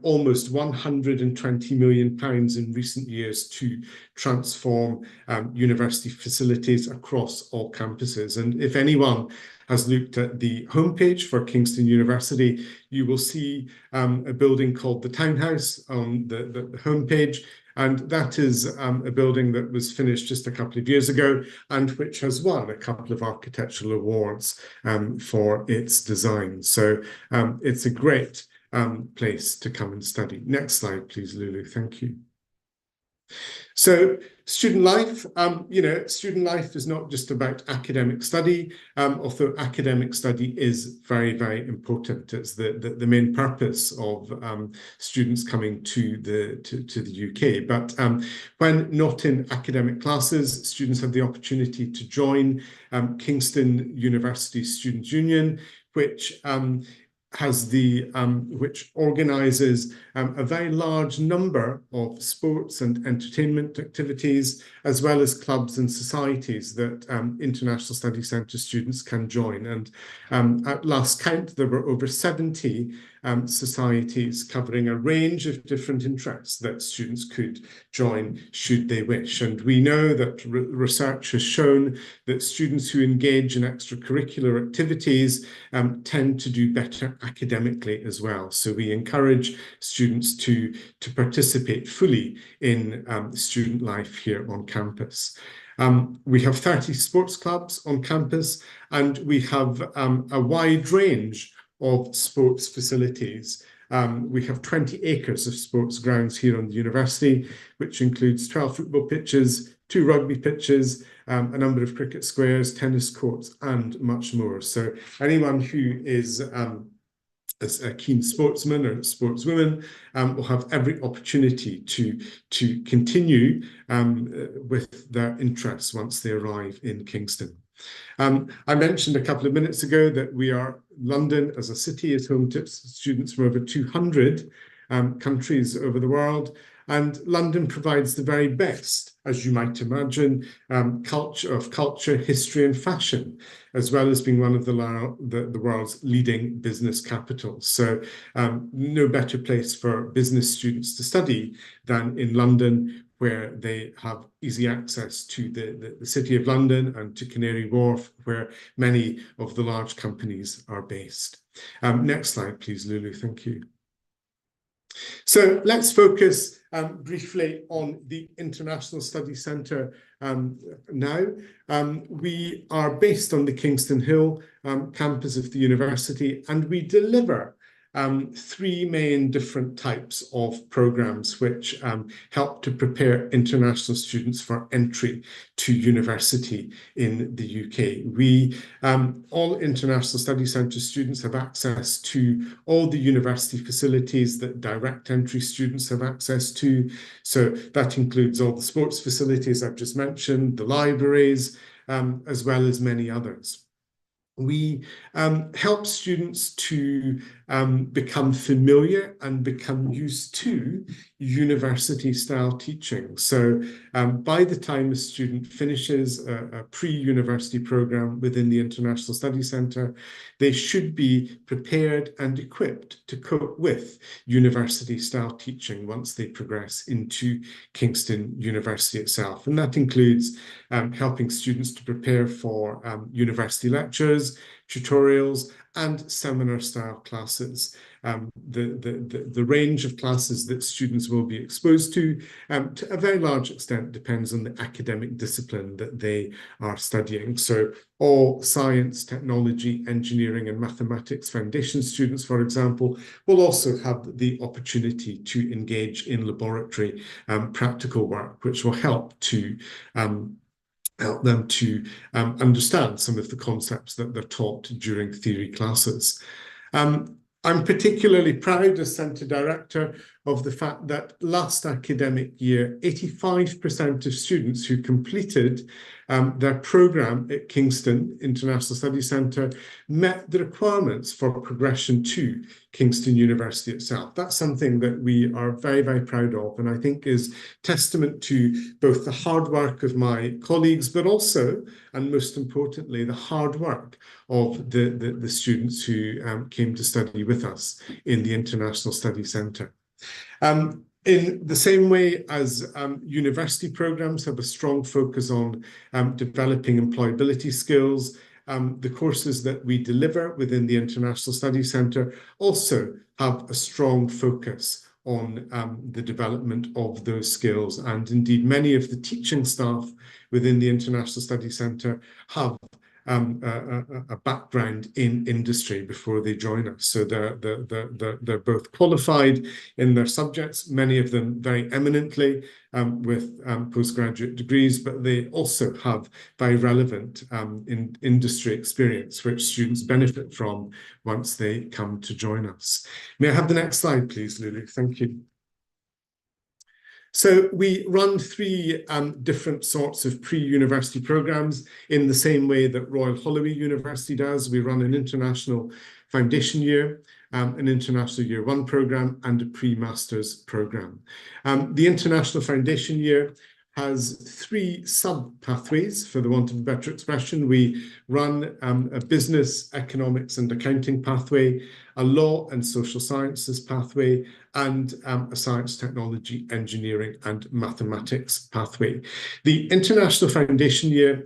almost £120 million in recent years to transform university facilities across all campuses. And if anyone has looked at the homepage for Kingston University, you will see a building called the Townhouse on the homepage. And that is a building that was finished just a couple of years ago and which has won a couple of architectural awards for its design. So it's a great place to come and study. Next slide, please, Lulu. Thank you. So student life, student life is not just about academic study, although academic study is very, very important. It's the main purpose of students coming to the UK. But when not in academic classes, students have the opportunity to join Kingston University Students' Union, which which organises a very large number of sports and entertainment activities, as well as clubs and societies that International Study Centre students can join. And at last count, there were over 70 societies covering a range of different interests that students could join should they wish. And we know that research has shown that students who engage in extracurricular activities tend to do better academically as well. So we encourage students to participate fully in student life here on campus. We have 30 sports clubs on campus, and we have a wide range of sports facilities. We have 20 acres of sports grounds here on the university, which includes 12 football pitches, 2 rugby pitches, a number of cricket squares, tennis courts, and much more. So anyone who is a keen sportsman or sportswoman will have every opportunity to continue with their interests once they arrive in Kingston. I mentioned a couple of minutes ago that London as a city is home to students from over 200 countries over the world, and London provides the very best, as you might imagine, culture, history and fashion, as well as being one of the world's leading business capitals. So no better place for business students to study than in London, where they have easy access to the City of London and to Canary Wharf, where many of the large companies are based. Next slide, please, Lulu. Thank you. So let's focus briefly on the International Studies Centre now. We are based on the Kingston Hill campus of the university, and we deliver 3 main different types of programs which help to prepare international students for entry to university in the UK. All International Studies Centre students have access to all the university facilities that direct entry students have access to. So that includes all the sports facilities I've just mentioned, the libraries, as well as many others. we help students to become familiar and become used to university-style teaching. So by the time a student finishes a pre-university program within the International Study Centre, they should be prepared and equipped to cope with university-style teaching once they progress into Kingston University itself. And that includes helping students to prepare for university lectures, tutorials, and seminar-style classes. The range of classes that students will be exposed to a very large extent depends on the academic discipline that they are studying. So all science, technology, engineering, and mathematics foundation students, for example, will also have the opportunity to engage in laboratory practical work, which will help them to understand some of the concepts that they're taught during theory classes. I'm particularly proud as Centre Director of the fact that last academic year, 85% of students who completed their programme at Kingston International Study Centre met the requirements for progression to Kingston University itself. That's something that we are very, very proud of, and I think is testament to both the hard work of my colleagues, but also, and most importantly, the hard work of the students who came to study with us in the International Study Centre. In the same way as university programs have a strong focus on developing employability skills, the courses that we deliver within the International Study Centre also have a strong focus on the development of those skills. And indeed, many of the teaching staff within the International Study Centre have a background in industry before they join us. So they're both qualified in their subjects, many of them very eminently with postgraduate degrees, but they also have very relevant industry experience, which students benefit from once they come to join us. May I have the next slide, please, Lulu? Thank you. So we run three different sorts of pre-university programs in the same way that Royal Holloway University does. We run an international foundation year, an international year one program, and a pre-masters program. The international foundation year has three sub-pathways, for the want of a better expression. We run a business, economics, and accounting pathway, a law and social sciences pathway, and a science, technology, engineering, and mathematics pathway. The International Foundation Year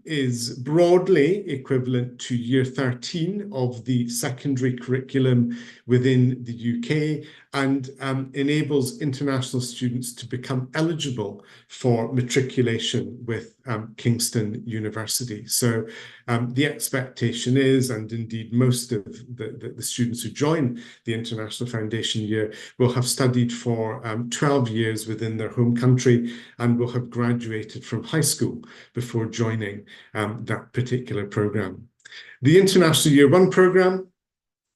is broadly equivalent to year 13 of the secondary curriculum within the UK and enables international students to become eligible for matriculation with Kingston University. So the expectation is, and indeed most of the students who join the International Foundation Year will have studied for 12 years within their home country and will have graduated from high school before joining that particular programme. The International Year One programme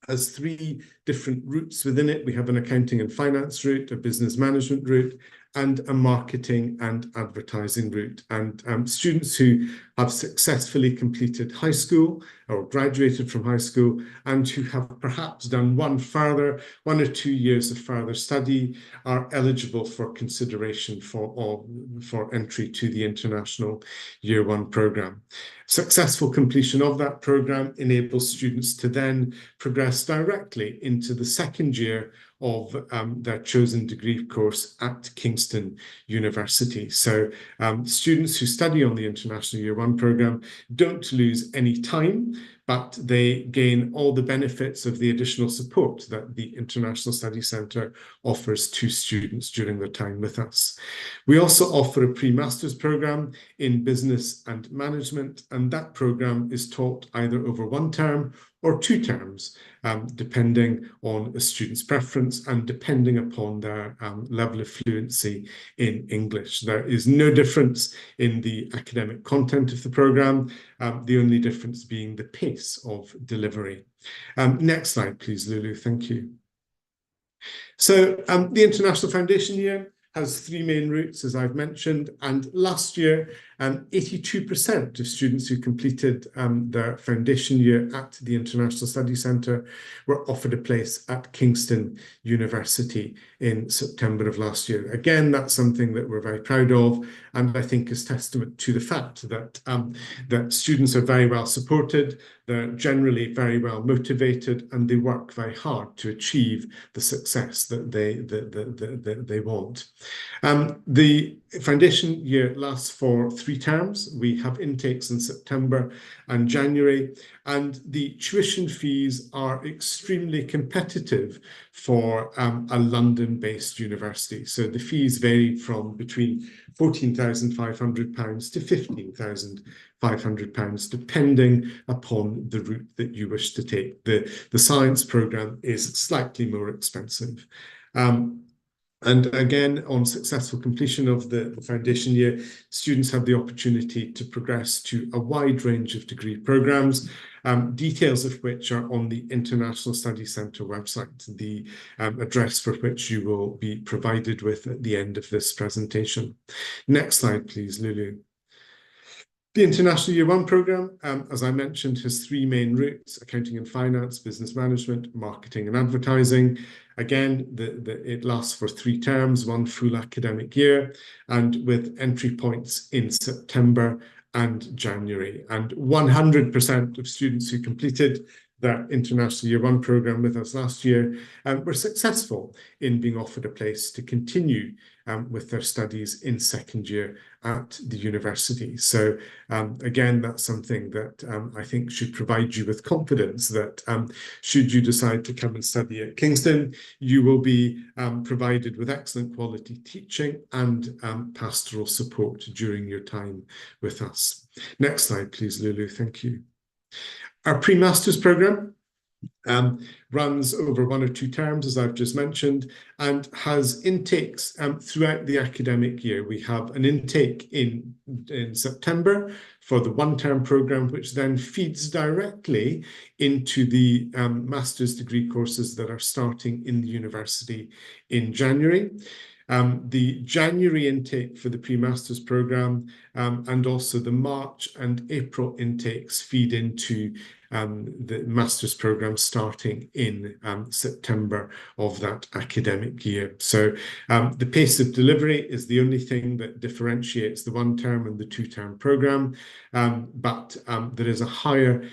has three different routes within it. We have an accounting and finance route, a business management route, and a marketing and advertising route. And students who have successfully completed high school or graduated from high school and who have perhaps done one or 2 years of further study are eligible for consideration for entry to the International Year One programme. Successful completion of that programme enables students to then progress directly into the second year of their chosen degree course at Kingston University. So students who study on the International Year One programme don't lose any time, but they gain all the benefits of the additional support that the International Study Centre offers to students during their time with us. We also offer a pre-masters programme in business and management, and that programme is taught either over 1 term or 2 terms, depending on a student's preference and depending upon their level of fluency in English. There is no difference in the academic content of the programme, the only difference being the pace of delivery. Next slide, please, Lulu. Thank you. So the International Foundation Year has 3 main routes, as I've mentioned, and last year 82% of students who completed their foundation year at the International Study Centre were offered a place at Kingston University in September of last year. Again, that's something that we're very proud of, and I think is testament to the fact that that students are very well supported, they're generally very well motivated, and they work very hard to achieve the success that they want. The foundation year lasts for 3 terms. We have intakes in September and January, and the tuition fees are extremely competitive for a London-based university. So the fees vary from between £14,500 to £15,500, depending upon the route that you wish to take. The science programme is slightly more expensive. And again, on successful completion of the foundation year, students have the opportunity to progress to a wide range of degree programmes, details of which are on the International Study Centre website, the address for which you will be provided with at the end of this presentation. Next slide, please, Lulu. The International Year 1 programme, as I mentioned, has 3 main routes: accounting and finance, business management, marketing and advertising. Again, it lasts for 3 terms, 1 full academic year, and with entry points in September and January. And 100% of students who completed that International Year 1 programme with us last year were successful in being offered a place to continue with their studies in second year at the university. So again, that's something that I think should provide you with confidence that should you decide to come and study at Kingston, you will be provided with excellent quality teaching and pastoral support during your time with us. Next slide, please, Lulu. Thank you. Our pre-masters programme runs over 1 or 2 terms, as I've just mentioned, and has intakes throughout the academic year. We have an intake in September for the 1-term programme, which then feeds directly into the master's degree courses that are starting in the university in January. The January intake for the pre-masters programme and also the March and April intakes feed into the master's programme starting in September of that academic year. So the pace of delivery is the only thing that differentiates the 1-term and the 2-term programme, but there is a higher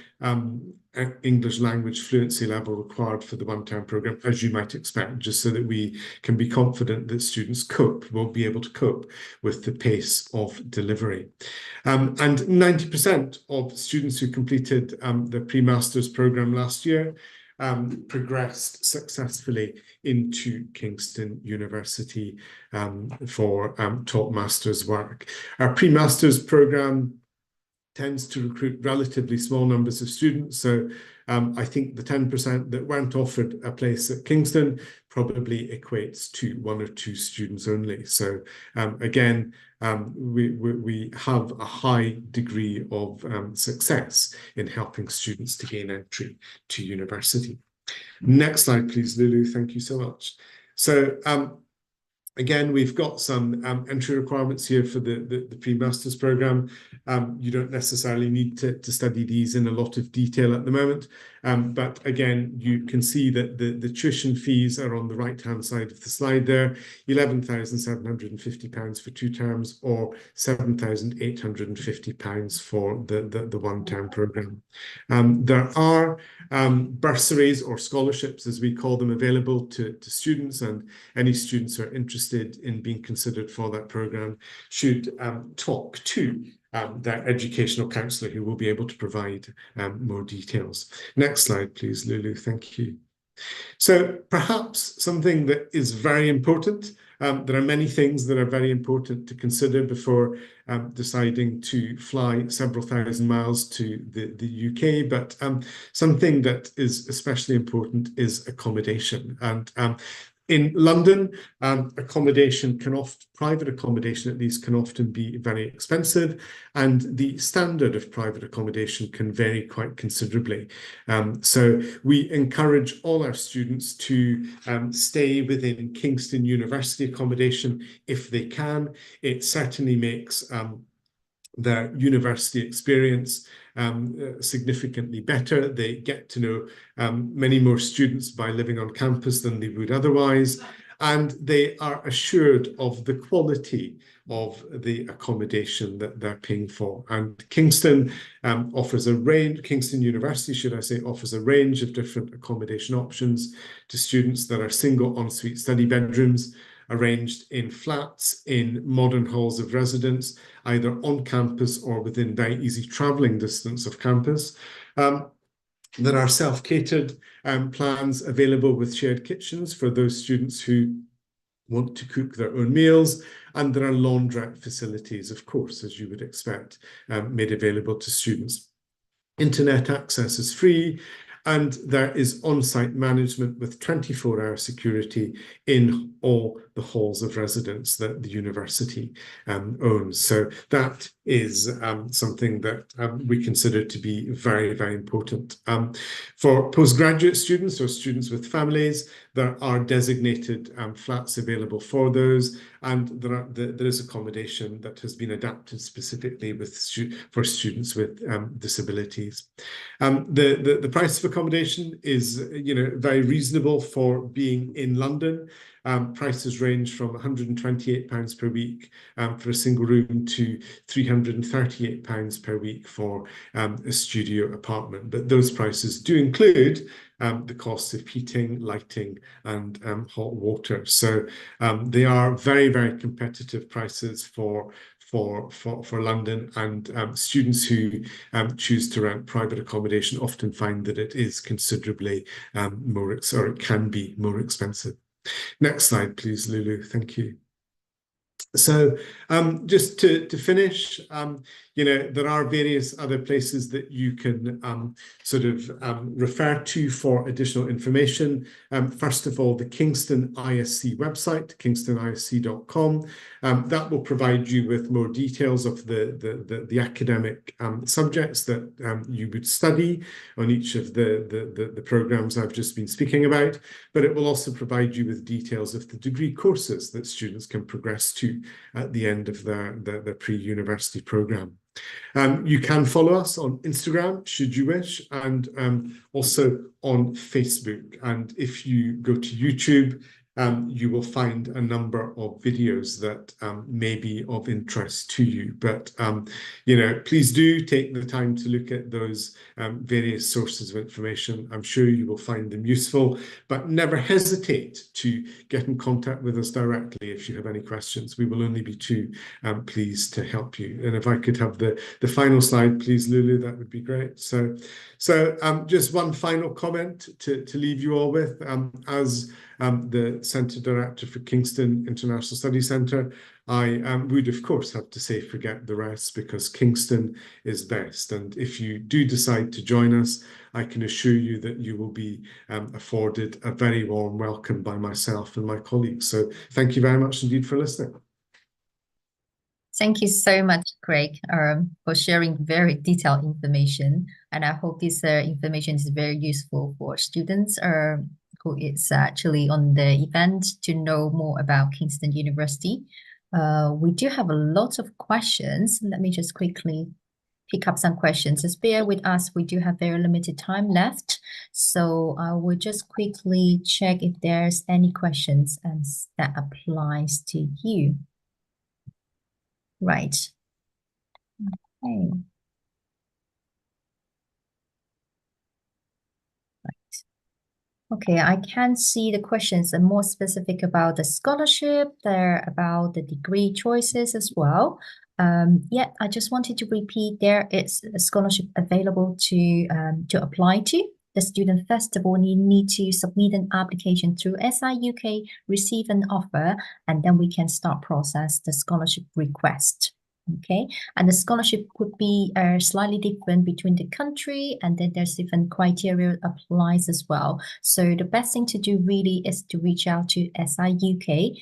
English language fluency level required for the 1-term programme, as you might expect, just so that we can be confident that students will be able to cope with the pace of delivery. And 90% of students who completed the pre-masters programme last year progressed successfully into Kingston University for top masters work. Our pre-masters programme tends to recruit relatively small numbers of students. So I think the 10% that weren't offered a place at Kingston probably equates to 1 or 2 students only. So again, we have a high degree of success in helping students to gain entry to university. Next slide, please, Lulu. Thank you so much. So again, we've got some entry requirements here for the pre-masters programme. You don't necessarily need to study these in a lot of detail at the moment. But again, you can see that the tuition fees are on the right-hand side of the slide there, £11,750 for 2 terms or £7,850 for the 1-term programme. There are bursaries or scholarships, as we call them, available to students, and any students who are interested in being considered for that programme should talk to their educational counsellor, who will be able to provide more details. Next slide, please, Lulu. Thank you. So perhaps something that is very important, there are many things that are very important to consider before deciding to fly several thousand miles to the UK, but something that is especially important is accommodation. And in London, private accommodation at least, can often be very expensive, and the standard of private accommodation can vary quite considerably. So we encourage all our students to stay within Kingston University accommodation if they can. It certainly makes their university experience significantly better. They get to know many more students by living on campus than they would otherwise, and they are assured of the quality of the accommodation that they're paying for. And Kingston offers a range, Kingston University, should I say, offers a range of different accommodation options to students that are single ensuite study bedrooms, arranged in flats in modern halls of residence, either on campus or within very easy travelling distance of campus. There are self-catered plans available with shared kitchens for those students who want to cook their own meals, and there are laundrette facilities, of course, as you would expect, made available to students. Internet access is free, and there is on-site management with 24-hour security in all the halls of residence that the university owns. So that is something that we consider to be very, very important. For postgraduate students or students with families, there are designated flats available for those, and there is accommodation that has been adapted specifically for students with disabilities. The price of accommodation is, very reasonable for being in London. Prices range from £128 per week for a single room to £338 per week for a studio apartment. But those prices do include the cost of heating, lighting, and hot water. So they are very, very competitive prices for London, and students who choose to rent private accommodation often find that it is considerably more, or it can be more expensive. Next slide, please, Lulu. Thank you. So just to finish, there are various other places that you can refer to for additional information. First of all, the Kingston ISC website, kingstonisc.com. That will provide you with more details of the academic subjects that you would study on each of the programs I've just been speaking about, but it will also provide you with details of the degree courses that students can progress to at the end of their pre-university program. You can follow us on Instagram, should you wish, and also on Facebook. And if you go to YouTube, you will find a number of videos that may be of interest to you. But, please do take the time to look at those various sources of information. I'm sure you will find them useful, but never hesitate to get in contact with us directly if you have any questions. We will only be too pleased to help you. And if I could have the final slide, please, Lulu, that would be great. So just one final comment to leave you all with. As the Centre Director for Kingston International Study Centre, I would, of course, have to say forget the rest, because Kingston is best. And if you do decide to join us, I can assure you that you will be afforded a very warm welcome by myself and my colleagues. So thank you very much indeed for listening. Thank you so much, Craig, for sharing very detailed information. And I hope this information is very useful for students who is actually on the event to know more about Kingston University. We do have a lot of questions. Let me just quickly pick up some questions. Just bear with us. We do have very limited time left. So I will just quickly check if there's any questions that applies to you. Right. Okay. Okay, I can see the questions are more specific about the scholarship. They're about the degree choices as well. I just wanted to repeat, there is a scholarship available to apply to. The student festival need to submit an application through SI UK, receive an offer, and then we can start process the scholarship request. Okay, and the scholarship could be slightly different between the country, and then there's different criteria applies as well. So the best thing to do really is to reach out to SI UK,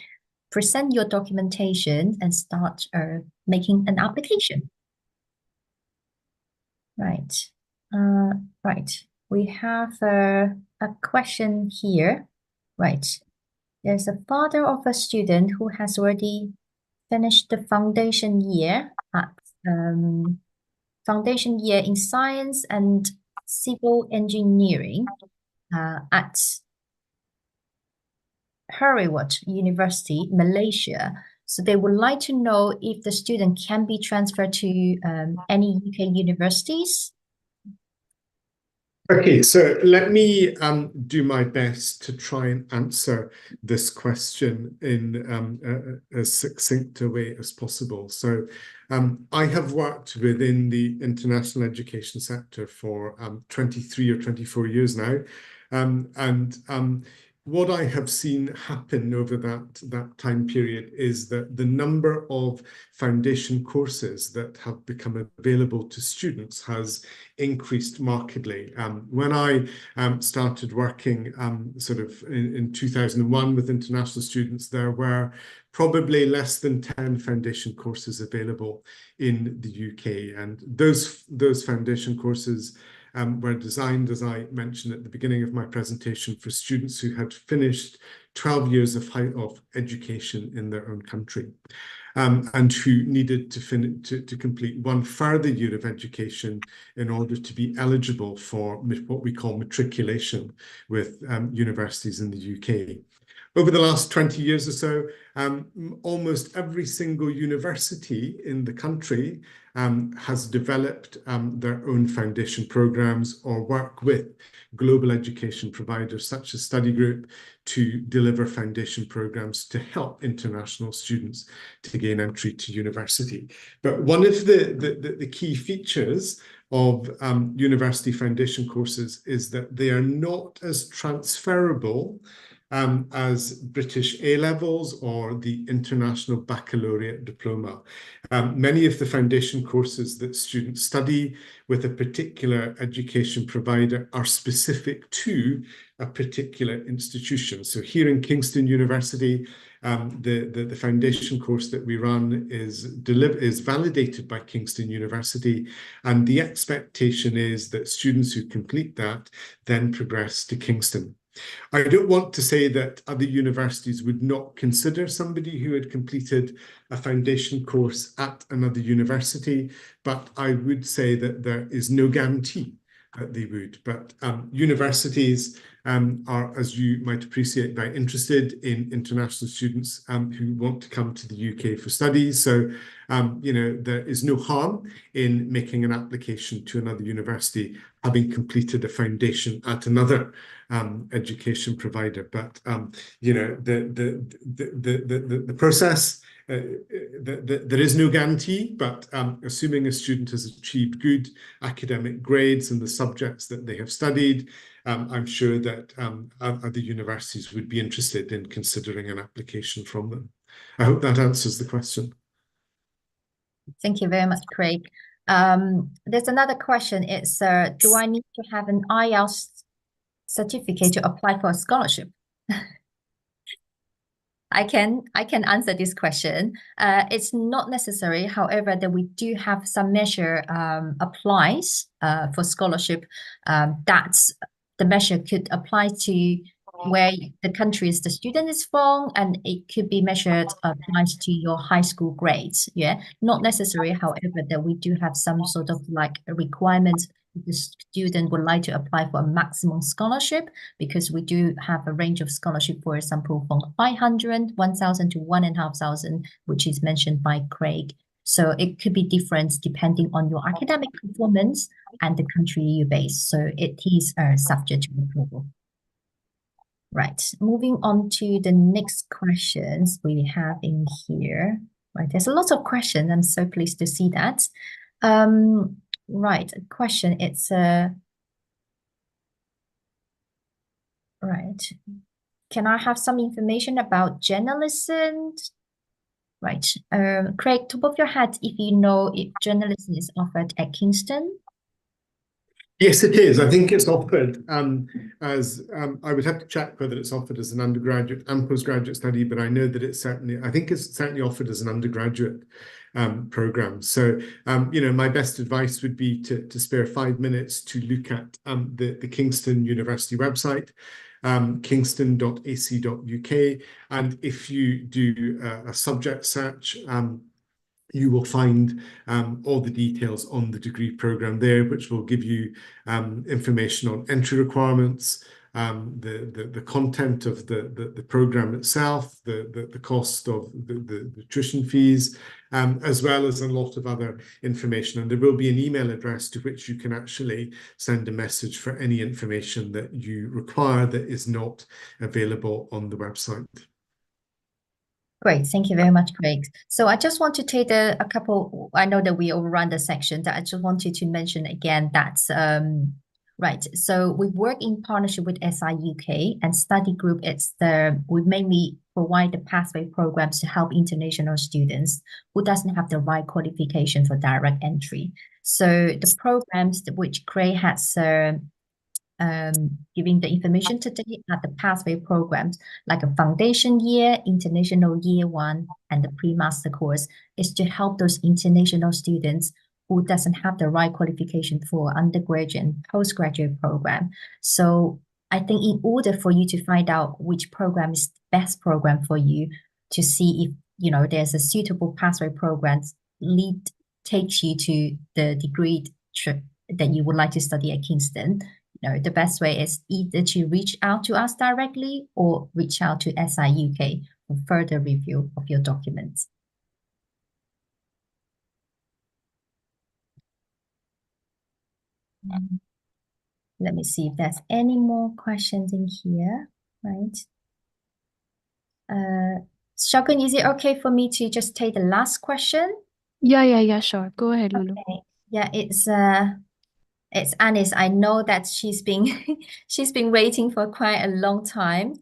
present your documentation, and start making an application. Right. Right. We have a question here. Right. There's a father of a student who has already finished the foundation year at foundation year in science and civil engineering at Heriot University, Malaysia. So they would like to know if the student can be transferred to any UK universities. Okay, so let me do my best to try and answer this question in as succinct a way as possible. So I have worked within the international education sector for 23 or 24 years now. What I have seen happen over that time period is that the number of foundation courses that have become available to students has increased markedly. When I started working sort of in 2001 with international students, there were probably less than 10 foundation courses available in the UK, and those foundation courses were designed, as I mentioned at the beginning of my presentation, for students who had finished 12 years of education in their own country, and who needed to complete one further year of education in order to be eligible for what we call matriculation with universities in the UK. Over the last 20 years or so, almost every single university in the country has developed their own foundation programs or work with global education providers such as Study Group to deliver foundation programs to help international students to gain entry to university. But one of the key features of university foundation courses is that they are not as transferable as British A-levels or the International Baccalaureate Diploma. Many of the foundation courses that students study with a particular education provider are specific to a particular institution. So here in Kingston University, the foundation course that we run is validated by Kingston University, and the expectation is that students who complete that then progress to Kingston. I don't want to say that other universities would not consider somebody who had completed a foundation course at another university, but I would say that there is no guarantee that they would. But universities are, as you might appreciate, very interested in international students who want to come to the UK for studies. So, you know, there is no harm in making an application to another university having completed a foundation at another education provider. But you know, the process, there is no guarantee, but assuming a student has achieved good academic grades in the subjects that they have studied, I'm sure that other universities would be interested in considering an application from them. I hope that answers the question. Thank you very much, Craig. There's another question. It's, do I need to have an IELTS certificate to apply for a scholarship? I can answer this question. It's not necessary. However, that we do have some measure applies for scholarship. That's the measure could apply to where the countries the student is from, and it could be measured applies to your high school grades. Yeah, not necessary. However, that we do have some sort of like a requirement. The student would like to apply for a maximum scholarship, because we do have a range of scholarship, for example, from 500, 1,000 to 1,500, which is mentioned by Craig. So it could be different depending on your academic performance and the country you base. So it is subject to approval. Right, moving on to the next questions we have in here. Right, there's a lot of questions. I'm so pleased to see that. Right, question. It's right. Can I have some information about journalism? Right, Craig, top of your head, if you know if journalism is offered at Kingston. Yes, it is. I think it's offered as I would have to check whether it's offered as an undergraduate and postgraduate study, but I know that it's I think it's certainly offered as an undergraduate program. So, you know, my best advice would be to spare 5 minutes to look at the Kingston University website, kingston.ac.uk, and if you do a subject search, you will find all the details on the degree program there, which will give you information on entry requirements, the content of the program itself, the cost of the tuition fees, as well as a lot of other information. And there will be an email address to which you can actually send a message for any information that you require that is not available on the website. Great, thank you very much, Craig. So I just want to take a couple, I know that we overrun the section, that I just wanted to mention again that, right, so we work in partnership with SI UK, and study group, we mainly provide the pathway programs to help international students who doesn't have the right qualification for direct entry. So the programs which Craig has giving the information today are the pathway programs, like a foundation year, international year 1, and the pre-master course, is to help those international students who doesn't have the right qualification for undergraduate and postgraduate program. So I think in order for you to find out which program is the best program for you, to see if there's a suitable pathway program takes you to the degree that you would like to study at Kingston, the best way is either to reach out to us directly or reach out to SI UK for further review of your documents. Let me see if there's any more questions in here, right? Shogun, is it okay for me to just take the last question? Yeah, sure. Go ahead, Lulu. Okay. Yeah, it's Anis. I know that she's been waiting for quite a long time.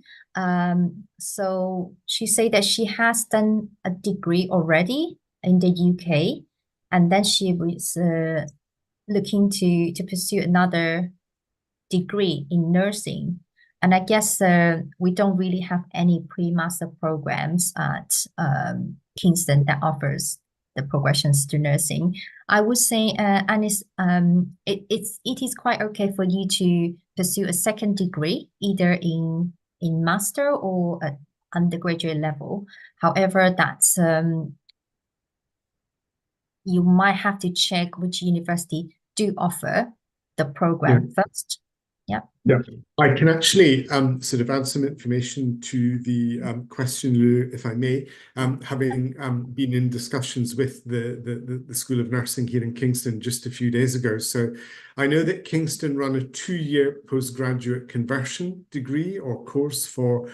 So she said that she has done a degree already in the UK, and then she was looking to pursue another degree in nursing. And I guess we don't really have any pre-master programs at Kingston that offers the progressions to nursing. I would say, Anis, it is quite okay for you to pursue a second degree, either in master or at undergraduate level. However, that's you might have to check which university do offer the program first. Yeah. I can actually sort of add some information to the question, Lou, if I may. Having been in discussions with the School of Nursing here in Kingston just a few days ago. So I know that Kingston run a 2-year postgraduate conversion degree or course for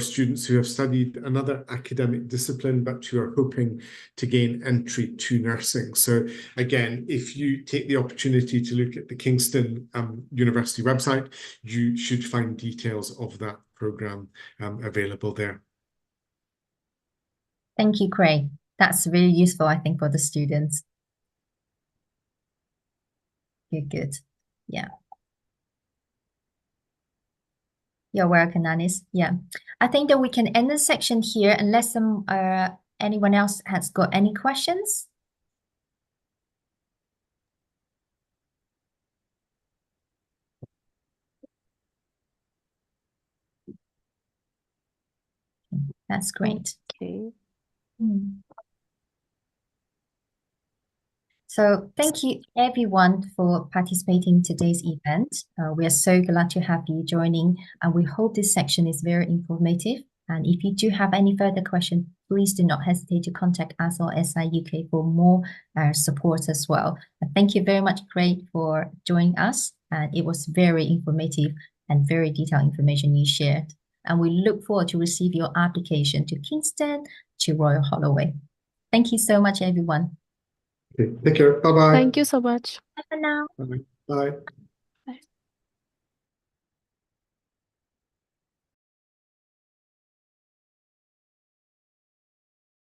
students who have studied another academic discipline, but who are hoping to gain entry to nursing. So again, if you take the opportunity to look at the Kingston University website, you should find details of that program available there. Thank you, Craig. That's really useful, I think, for the students. Good. Yeah. You're welcome, Anis. Yeah. I think that we can end the section here unless anyone else has got any questions. That's great. Okay. So thank you everyone for participating in today's event. We are so glad to have you joining, and we hope this section is very informative. And if you do have any further questions, please do not hesitate to contact us or SI UK for more support as well. And thank you very much, Craig, for joining us. And it was very informative and very detailed information you shared. And we look forward to receive your application to Kingston, to Royal Holloway. Thank you so much, everyone. Okay, take care. Bye-bye. Thank you so much. Bye for now. Bye.